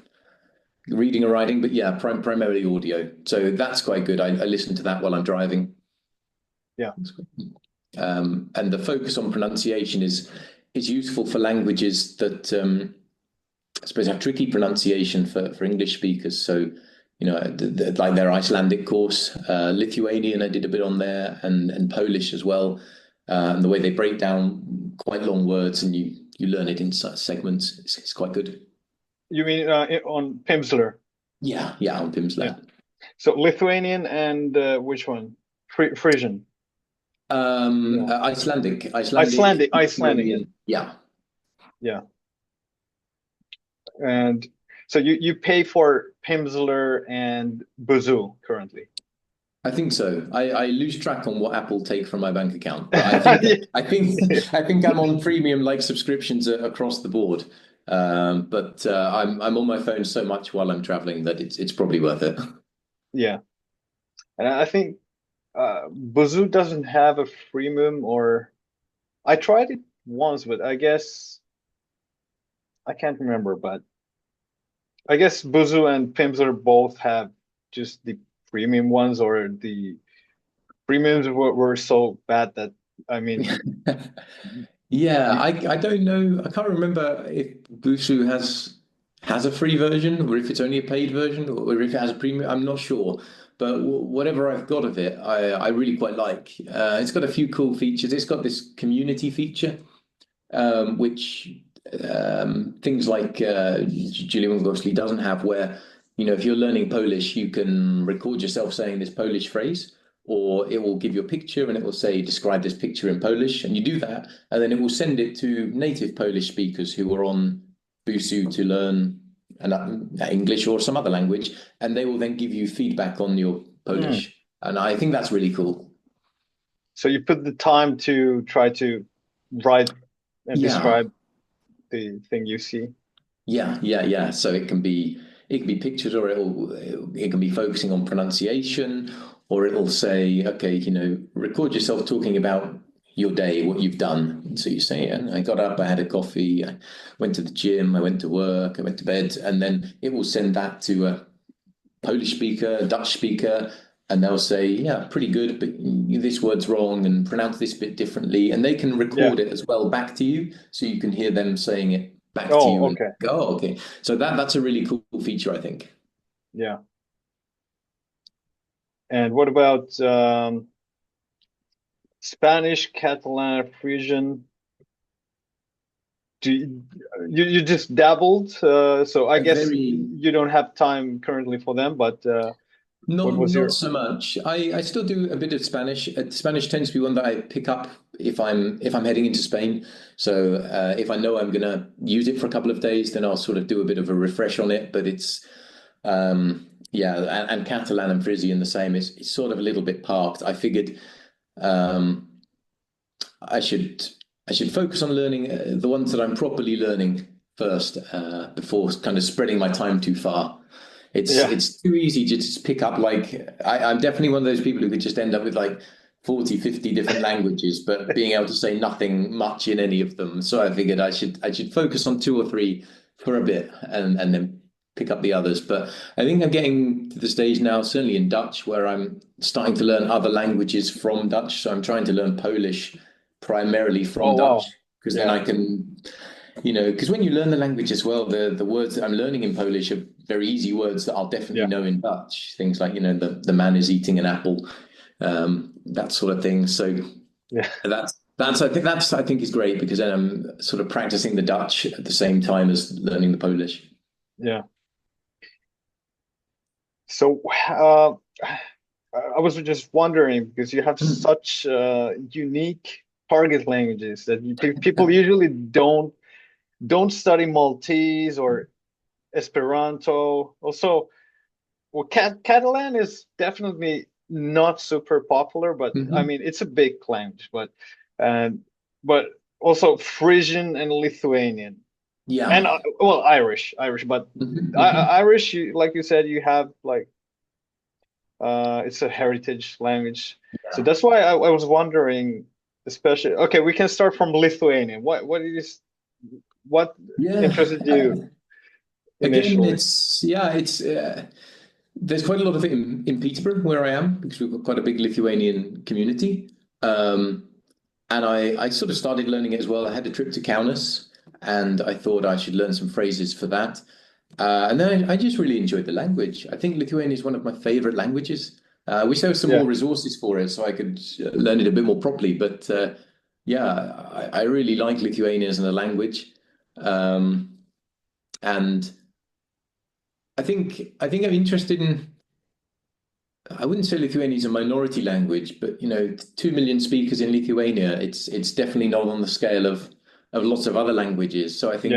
reading or writing, but yeah, primarily audio. So that's quite good. I listen to that while I'm driving. yeah. And the focus on pronunciation is useful for languages that I suppose have tricky pronunciation for English speakers. So, like their Icelandic course, Lithuanian, I did a bit on there, and Polish as well. And the way they break down quite long words and you learn it in segments, it's quite good. You mean on Pimsleur? Yeah, on Yeah. Pimsleur. So Lithuanian and which one? Frisian. Yeah. Icelandic, Icelandic. Yeah. Lithuanian. Yeah. Yeah. And so you pay for Pimsleur and Buzu currently. I think so. I lose track on what Apple take from my bank account, but I think I think I'm on premium like subscriptions across the board. But I'm on my phone so much while I'm traveling that it's probably worth it. Yeah, and I think Bazoo doesn't have a freemium, or I tried it once, but I guess I can't remember. But I guess Bazoo and Pimsleur both have just the premium ones, or the premiums were so bad that I mean, Yeah, you, I don't know. I can't remember if Busuu has a free version or if it's only a paid version or if it has a premium. I'm not sure. But whatever I've got of it, I really quite like. It's got a few cool features. It's got this community feature, which things like Julian Gosling doesn't have, where, if you're learning Polish, you can record yourself saying this Polish phrase, or it will give you a picture and it will say, describe this picture in Polish, and you do that, and then it will send it to native Polish speakers who are on Busuu to learn English or some other language, and they will then give you feedback on your hmm. Polish. And I think that's really cool. So you put the time to try to write and Yeah. describe the thing you see. Yeah. So it can be pictures, or it can be focusing on pronunciation, or it'll say, okay, record yourself talking about your day, what you've done. So you say, and I got up, I had a coffee, I went to the gym, I went to work, I went to bed, and then it will send that to a Polish speaker, a Dutch speaker, and they'll say, yeah, pretty good, but this word's wrong and pronounce this bit differently. And they can Yeah. record it as well back to you, so you can hear them saying it back to Oh, you and okay. go, oh, okay. So that's a really cool feature, I think. Yeah. And what about Spanish, Catalan, Frisian? Do you just dabbled? So I A guess very you don't have time currently for them, but what Not was not your? so much. I still do a bit of Spanish. Spanish tends to be one that I pick up if I'm heading into Spain. So if I know I'm gonna use it for a couple of days, then I'll sort of do a bit of a refresh on it. But yeah, and Catalan and Frisian the same. It's sort of a little bit parked. I figured um, I should I should focus on learning the ones that I'm properly learning first, before kind of spreading my time too far. It's Yeah, it's too easy to just pick up, like I'm definitely one of those people who could just end up with like 40, 50 different languages, but being able to say nothing much in any of them. So I figured I should focus on two or three for a bit and then pick up the others. But I think I'm getting to the stage now, certainly in Dutch, where I'm starting to learn other languages from Dutch. So I'm trying to learn Polish primarily from oh Dutch, wow. because then Yeah, I can, because when you learn the language as well, the words that I'm learning in Polish are very easy words that I'll definitely yeah, know in Dutch. Things like, the man is eating an apple, that sort of thing. So yeah, I think is great, because then I'm sort of practicing the Dutch at the same time as learning the Polish. yeah. So I was just wondering because you have such unique target languages that people usually don't study Maltese or Esperanto. Also, well, Catalan is definitely not super popular, but I Mhm. mean it's a big language. And but also Frisian and Lithuanian, and Yeah. well, Irish. But Mhm, mhm. Irish, like you said, you have like it's a heritage language. So Yeah. that's why I was wondering, especially. Okay, we can start from Lithuanian. What interested you Yeah. Again, initially? it's there's quite a lot of it in Peterborough where I am, because we've got quite a big Lithuanian community. Um, and I sort of started learning it as well. I had a trip to Kaunas, and I thought I should learn some phrases for that. And then I just really enjoyed the language. I think Lithuanian is one of my favorite languages. I wish there were some Yeah. more resources for it so I could learn it a bit more properly. But yeah, I really like Lithuanian as a language. Um, and I think I'm interested in. I wouldn't say Lithuania is a minority language, but 2 million speakers in Lithuania. It's definitely not on the scale of lots of other languages. So I Yeah. think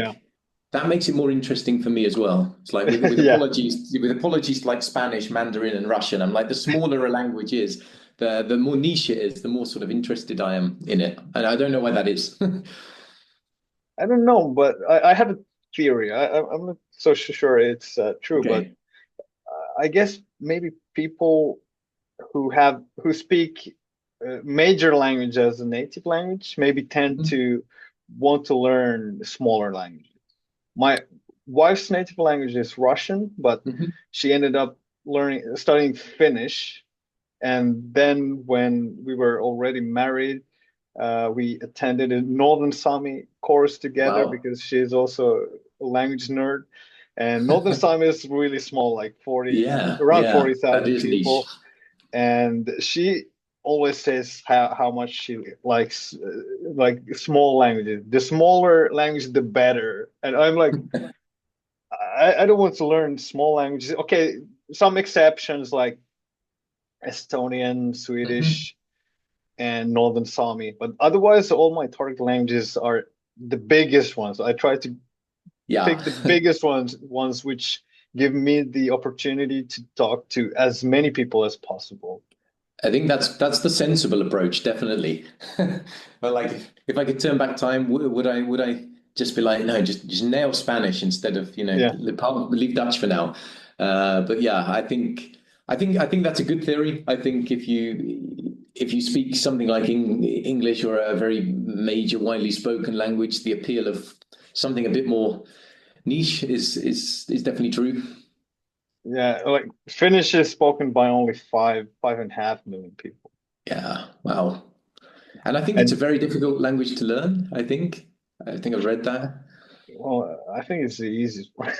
that makes it more interesting for me as well. It's like with Yeah. apologies to like Spanish, Mandarin, and Russian. I'm like, the smaller a language is, the more niche it is, the more sort of interested I am in it. And I don't know why that is. I don't know, but I have a theory. I'm not so sure it's true, but Okay. I guess maybe people who speak major language as a native language maybe tend Mhm. to want to learn smaller languages. My wife's native language is Russian, but Mhm. she ended up studying Finnish. And then when we were already married, we attended a Northern Sami course together Wow. because she is also a language nerd. And Northern Sami is really small, like 40, Yeah, around yeah, that 40,000 is niche. people. And she always says how much she likes like small languages. The smaller language, the better. And I'm like, I don't want to learn small languages. Okay, some exceptions like Estonian, Mhm. Swedish, and Northern Sami. But otherwise, all my target languages are the biggest ones. I try to Yeah. pick the biggest ones which give me the opportunity to talk to as many people as possible. I think that's the sensible approach, definitely. But like, if I could turn back time, would I just be like, no, just nail Spanish instead of Yeah, leave Dutch for now. But yeah, I think that's a good theory. I think if you speak something like English or a very major, widely spoken language, the appeal of something a bit more niche is definitely true. yeah. Like Finnish is spoken by only 5.5 million people. Yeah, wow. And I think it's a And very difficult language to learn, I think I've read that. well, I think it's the easiest one.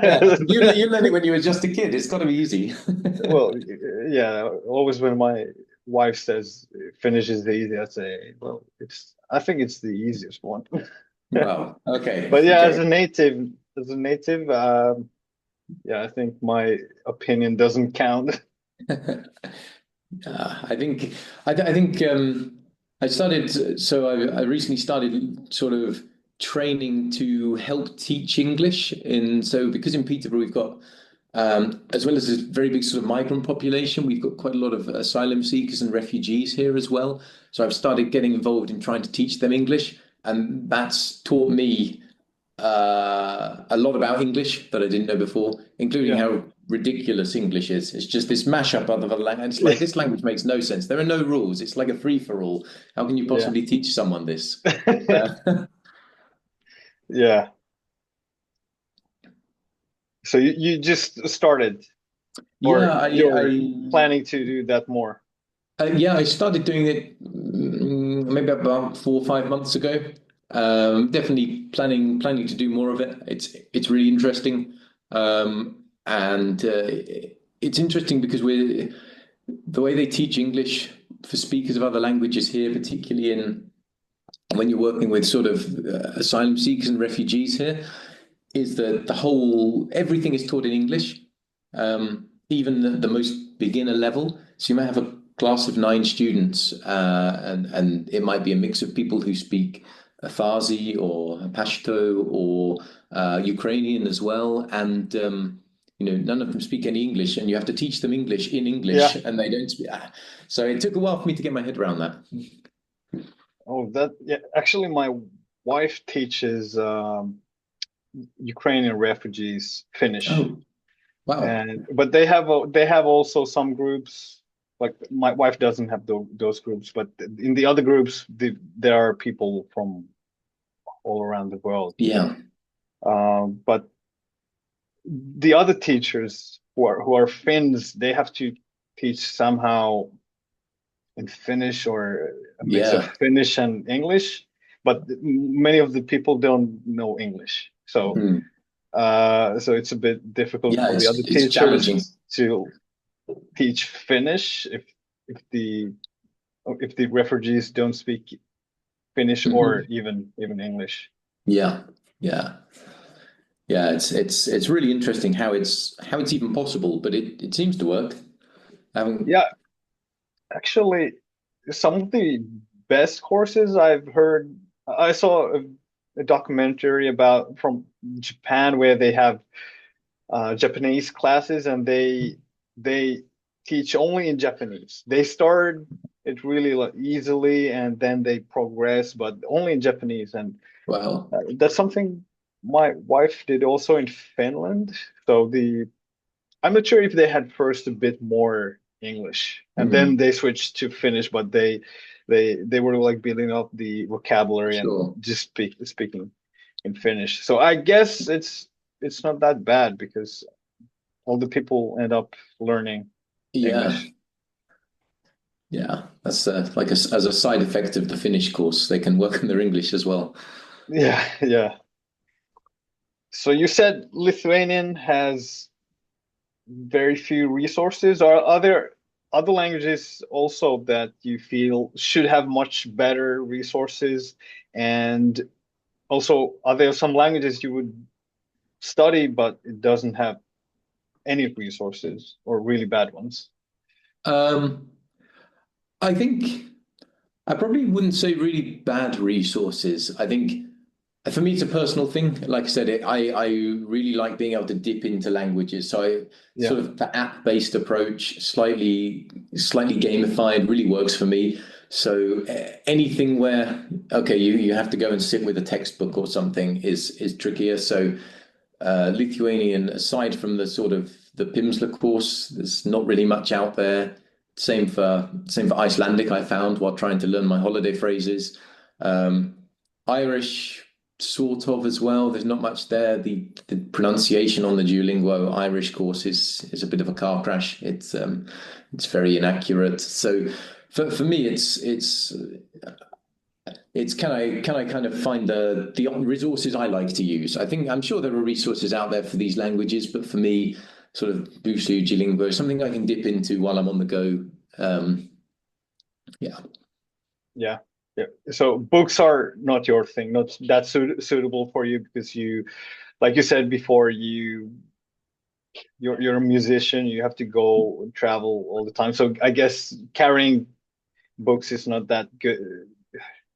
Yeah, you learned it when you were just a kid. It's got to be easy. Well, yeah, always when my wife says Finnish is the easy, I say, well, I think it's the easiest one. Wow. Okay. But yeah, Okay. as a native, yeah, I think my opinion doesn't count. I think I started. So I recently started sort of training to help teach English. So because in Peterborough we've got as well as a very big sort of migrant population, we've got quite a lot of asylum seekers and refugees here as well. So I've started getting involved in trying to teach them English, and that's taught me a lot about English that I didn't know before, including Yeah. how ridiculous English is. It's just this mashup of other language. It's like this language makes no sense. There are no rules. It's like a free for all. How can you Yeah. possibly teach someone this? Uh, Yeah. So you just started, or yeah, you're planning to do that more? I started doing it maybe about 4 or 5 months ago. Definitely planning to do more of it. It's really interesting, and it's interesting because we're the way they teach English for speakers of other languages here, particularly in when you're working with sort of asylum seekers and refugees here, is that the whole everything is taught in English, even the most beginner level. So you might have a class of 9 students, and it might be a mix of people who speak Farsi or Pashto or Ukrainian as well, and none of them speak any English, and you have to teach them English in English, Yeah. and they don't speak. So it took a while for me to get my head around that. Oh, that yeah. Actually, my wife teaches Ukrainian refugees Finnish, Oh, wow. and but they have also some groups. Like my wife doesn't have those groups, but in the other groups, there are people from all around the world. Yeah. But the other teachers who are Finns, they have to teach somehow in Finnish or a mix of Yeah. Finnish and English. But many of the people don't know English, Hmm. so it's a bit difficult Yeah, for the other it's challenging. teachers to teach Finnish if the if the refugees don't speak Finnish or Hmm. even English. Yeah, yeah, yeah. It's really interesting how it's even possible, but it seems to work. Having Yeah, actually, some of the best courses I've heard, I saw a documentary about from Japan where they have Japanese classes and they teach only in Japanese. They start it really like easily and then they progress, but only in Japanese. And Wow. That's something my wife did also in Finland. So I'm not sure if they had first a bit more English and then Hmm. they switched to Finnish, but they were like building up the vocabulary and Sure. just speaking in Finnish. So I guess it's not that bad because all the people end up learning Yeah. English. Yeah. That's like as a side effect of the Finnish course, they can work on their English as well. Yeah, yeah. So you said Lithuanian has very few resources. Are there other languages also that you feel should have much better resources? And also, are there some languages you would study, but it doesn't have any resources or really bad ones? Um, I think I probably wouldn't say really bad resources. I think for me, it's a personal thing. Like I said, I really like being able to dip into languages. So I Yeah, sort of the app-based approach, slightly gamified, really works for me. So anything where okay, you have to go and sit with a textbook or something is trickier. So Lithuanian, aside from the sort of the Pimsleur course, there's not really much out there. Same for Icelandic, I found while trying to learn my holiday phrases. Um, Irish, sort of as well. There's not much there. The pronunciation on the Duolingo Irish course is a bit of a car crash. It's very inaccurate. So for me, it's can I kind of find the resources I like to use. I'm sure there are resources out there for these languages, but for me, sort of Busuu, Duolingo, something I can dip into while I'm on the go. Yeah. yeah, yeah. So books are not your thing, not that suitable for you because like you said before, you're a musician. You have to go and travel all the time. So I guess carrying books is not that good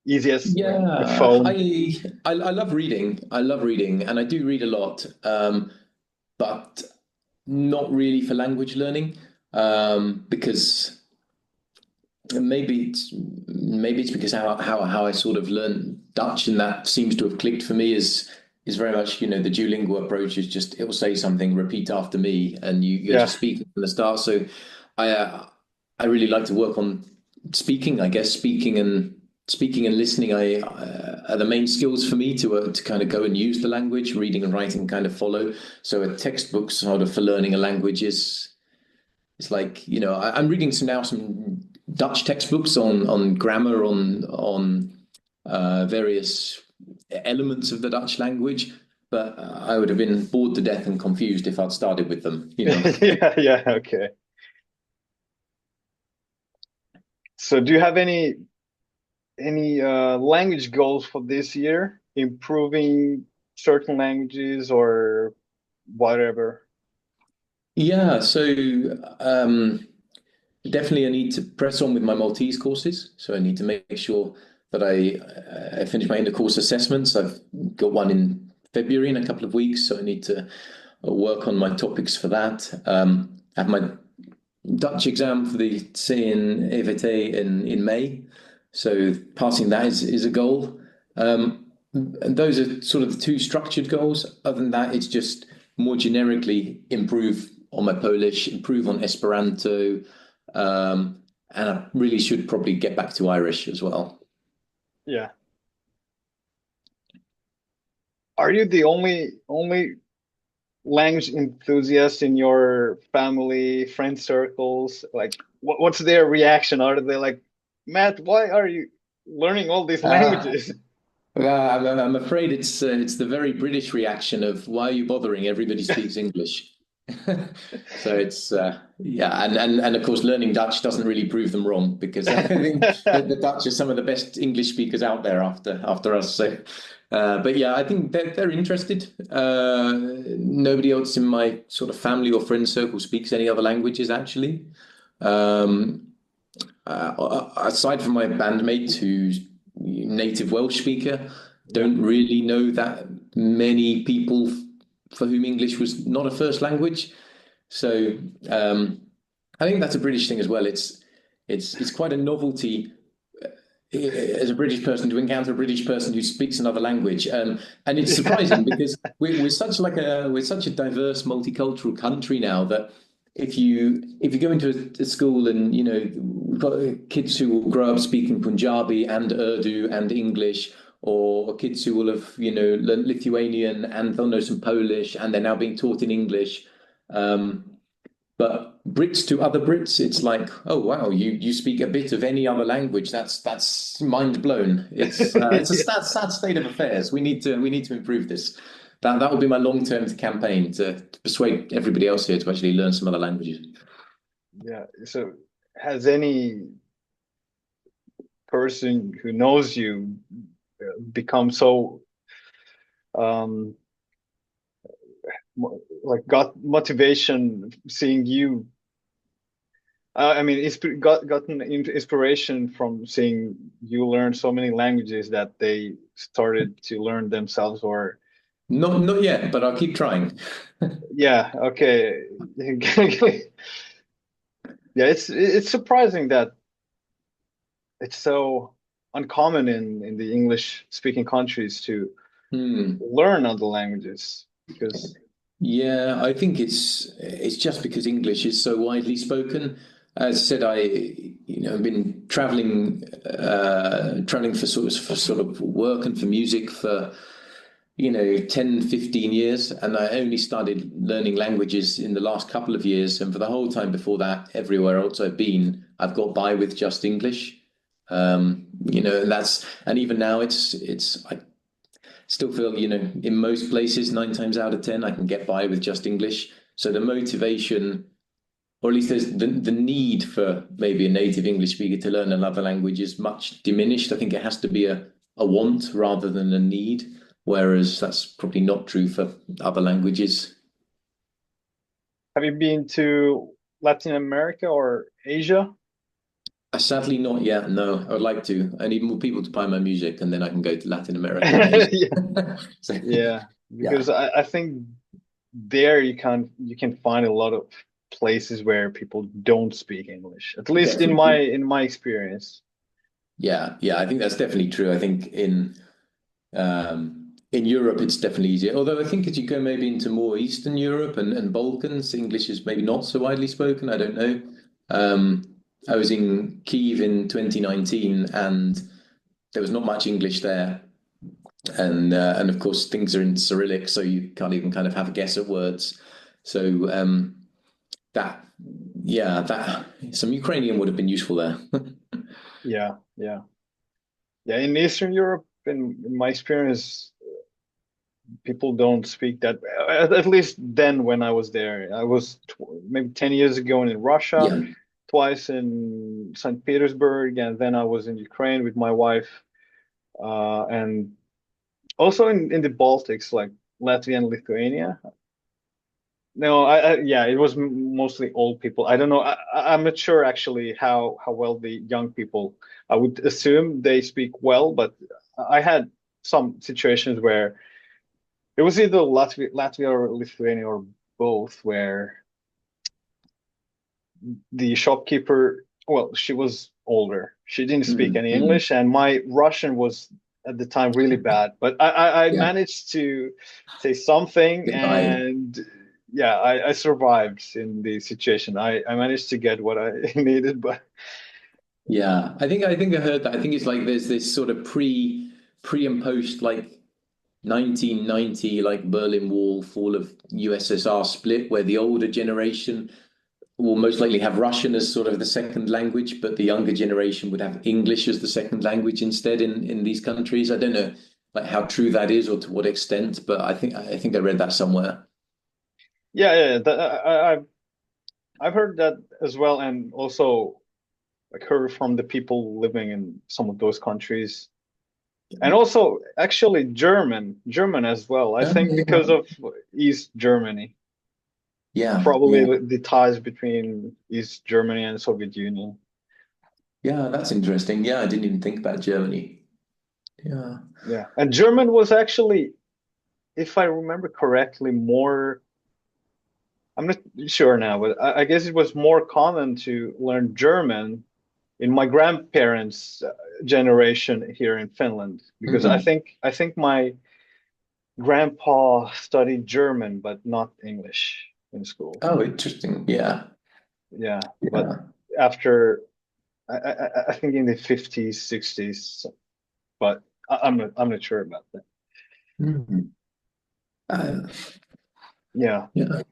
easy as like a Yeah, phone. I love reading. I love reading, and I do read a lot, but not really for language learning, because maybe it's because how I sort of learned Dutch, and that seems to have clicked for me is very much, the Duolingo approach is just it will say something, repeat after me, and you're Yeah, just speaking from the start. So I really like to work on speaking. I guess speaking and listening are the main skills for me to kind of go and use the language. Reading and writing kind of follow. So a textbook sort of for learning a language is it's like, I'm reading some Dutch textbooks on grammar, on various elements of the Dutch language, but I would have been bored to death and confused if I'd started with them. yeah, yeah. Okay. So do you have any language goals for this year? Improving certain languages or whatever? Yeah, so um, definitely I need to press on with my Maltese courses. So I need to make sure that I finish my end of course assessments. I've got one in February in a couple of weeks, so I need to work on my topics for that. I have my Dutch exam for the CN EVT in May, so passing that is a goal. And those are sort of the two structured goals. Other than that, it's just more generically improve on my Polish, improve on Esperanto, and I really should probably get back to Irish as well. Yeah. Are you the only language enthusiast in your family, friend circles? Like, what's their reaction? Are they like, Matt, why are you learning all these Uh, languages? I'm afraid it's the very British reaction of why are you bothering? Everybody speaks English. So it's yeah, and of course learning Dutch doesn't really prove them wrong because I think that the Dutch are some of the best English speakers out there after us. So, but yeah, I think they're interested. Nobody else in my sort of family or friend circle speaks any other languages actually. Um, aside from my bandmate, who's native Welsh speaker, Yeah, don't really know that many people for whom English was not a first language. So I think that's a British thing as well. It's quite a novelty. as a British person to encounter a British person who speaks another language. And it's surprising because we're such a diverse, multicultural country now that if you go into a school and we've got kids who will grow up speaking Punjabi and Urdu and English, or kids who will have learned Lithuanian and they'll know some Polish and they're now being taught in English. Um, but Brits to other Brits, it's like, oh wow, you speak a bit of any other language. That's mind blown. It's a sad state of affairs. We need to improve this. That would be my long-term campaign to persuade everybody else here to actually learn some other languages. Yeah. So has any person who knows you become so um like got motivation seeing you I mean gotten inspiration from seeing you learn so many languages that they started to learn themselves or Not yet, but I'll keep trying. yeah, okay. Yeah, it's surprising that it's so uncommon in the English speaking countries to Hmm. learn other languages because Yeah, I think it's just because English is so widely spoken. As I said, I've been traveling for sort of work and for music for 10, 15 years, and I only started learning languages in the last couple of years, and for the whole time before that, everywhere else I've been, I've got by with just English. And even now I still feel, in most places, 9 times out of 10, I can get by with just English. So the motivation, or at least there's the need for maybe a native English speaker to learn another language is much diminished. I think it has to be a want rather than a need, whereas that's probably not true for other languages. have you been to Latin America or Asia? Sadly, not yet. No, I would like to. I need more people to buy my music, and then I can go to Latin America and Asia. Yeah, So, yeah, yeah, because I think there you can find a lot of places where people don't speak English, at least in my definitely. experience. Yeah, yeah, I think that's definitely true. I think in Europe, it's definitely easier. Although I think as you go maybe into more Eastern Europe and Balkans, English is maybe not so widely spoken. I don't know. Um, I was in Kyiv in 2019, and there was not much English there, and of course things are in Cyrillic, so you can't even kind of have a guess at words. So that, yeah, that some Ukrainian would have been useful there. Yeah, yeah, yeah. In Eastern Europe, in my experience, people don't speak that. At least then, when I was there, I was maybe 10 years ago in Russia, Yeah. twice in St. Petersburg, and then I was in Ukraine with my wife, and also in the Baltics, like Latvia and Lithuania. No, yeah, it was mostly old people. I don't know. I'm not sure actually how well the young people. I would assume they speak well, but I had some situations where it was either Latvia or Lithuania or both, where the shopkeeper, well, she was older. She didn't speak Mm, any mm. English, and my Russian was at the time really bad. But I Yeah. managed to say something, Get by. and yeah, I survived in the situation. I managed to get what I needed, but Yeah, I think I heard that. I think it's like there's this sort of pre and post like 1990 like Berlin Wall fall of USSR split where the older generation will most likely have Russian as sort of the second language, but the younger generation would have English as the second language instead in these countries. I don't know like how true that is or to what extent, but I think I read that somewhere. yeah, yeah, I've heard that as well, and also like heard from the people living in some of those countries. And also, actually, German as well. I Oh, think yeah, because of East Germany, yeah, yeah, probably the ties between East Germany and Soviet Union. yeah. That's interesting. Yeah, I didn't even think about Germany. Yeah. Yeah, and German was actually, if I remember correctly, more. I'm not sure now, but I guess it was more common to learn German in my grandparents' generation here in Finland, because I Hmm. think I think my grandpa studied German but not English in school. Oh, interesting. Yeah. Yeah, but Yeah. after I think in the 50s, 60s, but I'm not sure about that. Mhm. Uh, Yeah. yeah.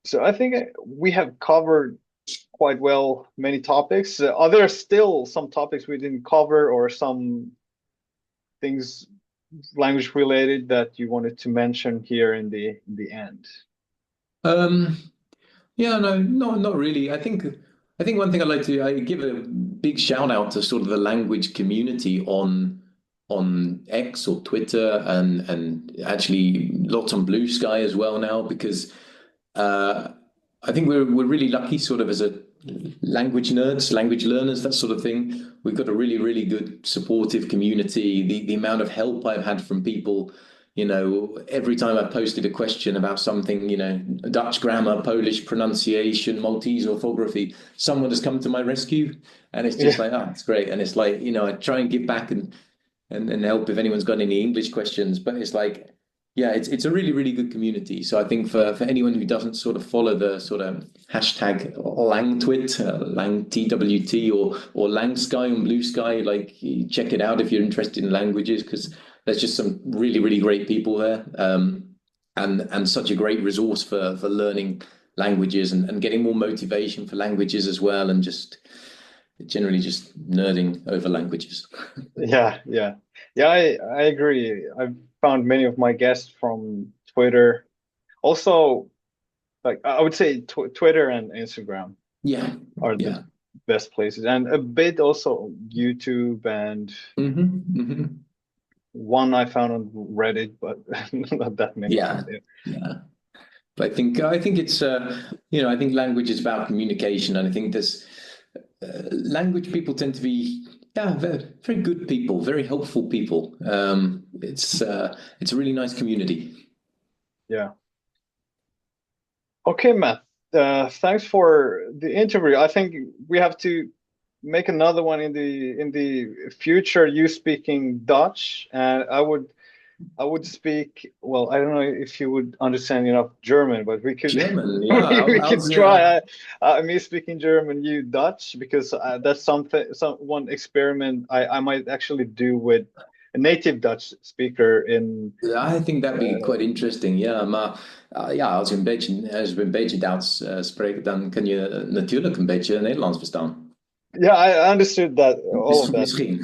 So I think we have covered quite well many topics. Are there still some topics we didn't cover or some things language related that you wanted to mention here in the end? Um, yeah, no, not really. I think one thing I'd like to I give a big shout out to sort of the language community on X or Twitter and actually lots on Blue Sky as well now because uh, I think we're really lucky sort of as a language nerds, language learners, that sort of thing. We've got a really good supportive community. The amount of help I've had from people, every time I've posted a question about something, Dutch grammar, Polish pronunciation, Maltese orthography, someone has come to my rescue. And it's just Yeah, like, it's great. And it's like, I try and give back and help if anyone's got any English questions. But it's like, yeah, it's a really good community. So I think for anyone who doesn't sort of follow the sort of hashtag LangTwit, Lang TWT or Lang Sky on Blue Sky, like check it out if you're interested in languages because there's just some really great people there, and such a great resource for learning languages and getting more motivation for languages as well, and just generally just nerding over languages. yeah. I agree. I've found many of my guests from Twitter. Also, like I would say Twitter and Instagram Yeah, are the yeah. best places, and a bit also YouTube and Hmm. one I found on Reddit, but not that many from Yeah, there. yeah. But I think it's I think language is about communication, and I think there's language people tend to be very good people, very helpful people. It's a really nice community. Yeah. Okay, Matt. Thanks for the interview. I think we have to make another one in the future. You speaking Dutch, and I would speak. Well, I don't know if you would understand enough German, but we could German, yeah. we I'll could try. Me speaking German, you Dutch, because that's one experiment I might actually do with a native Dutch speaker in. I think that'd be Uh, quite interesting. Ja, maar ja, als je een beetje Duits spreekt, dan kun je natuurlijk een beetje Nederlands verstaan. yeah, I understood that all of that. Misschien.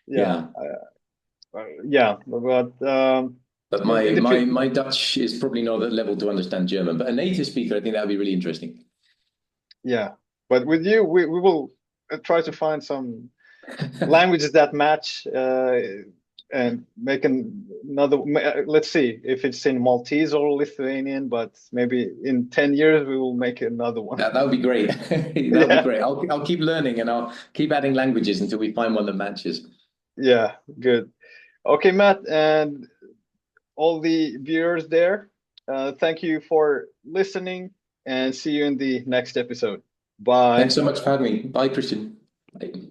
Yeah, Yeah. yeah, but But in my the my future, my Dutch is probably not at level to understand German. But a native speaker, I think that would be really interesting. yeah. But with you, we will try to find some languages that match and make another. Let's see if it's in Maltese or Lithuanian, but maybe in 10 years we will make another one. That would be great. That would be Yeah, great. I'll keep learning and I'll keep adding languages until we find one that matches. yeah, good. Okay, Matt, and all the viewers there, thank you for listening and see you in the next episode. Thanks Bye. so much for having me. Bye, Christian. Bye.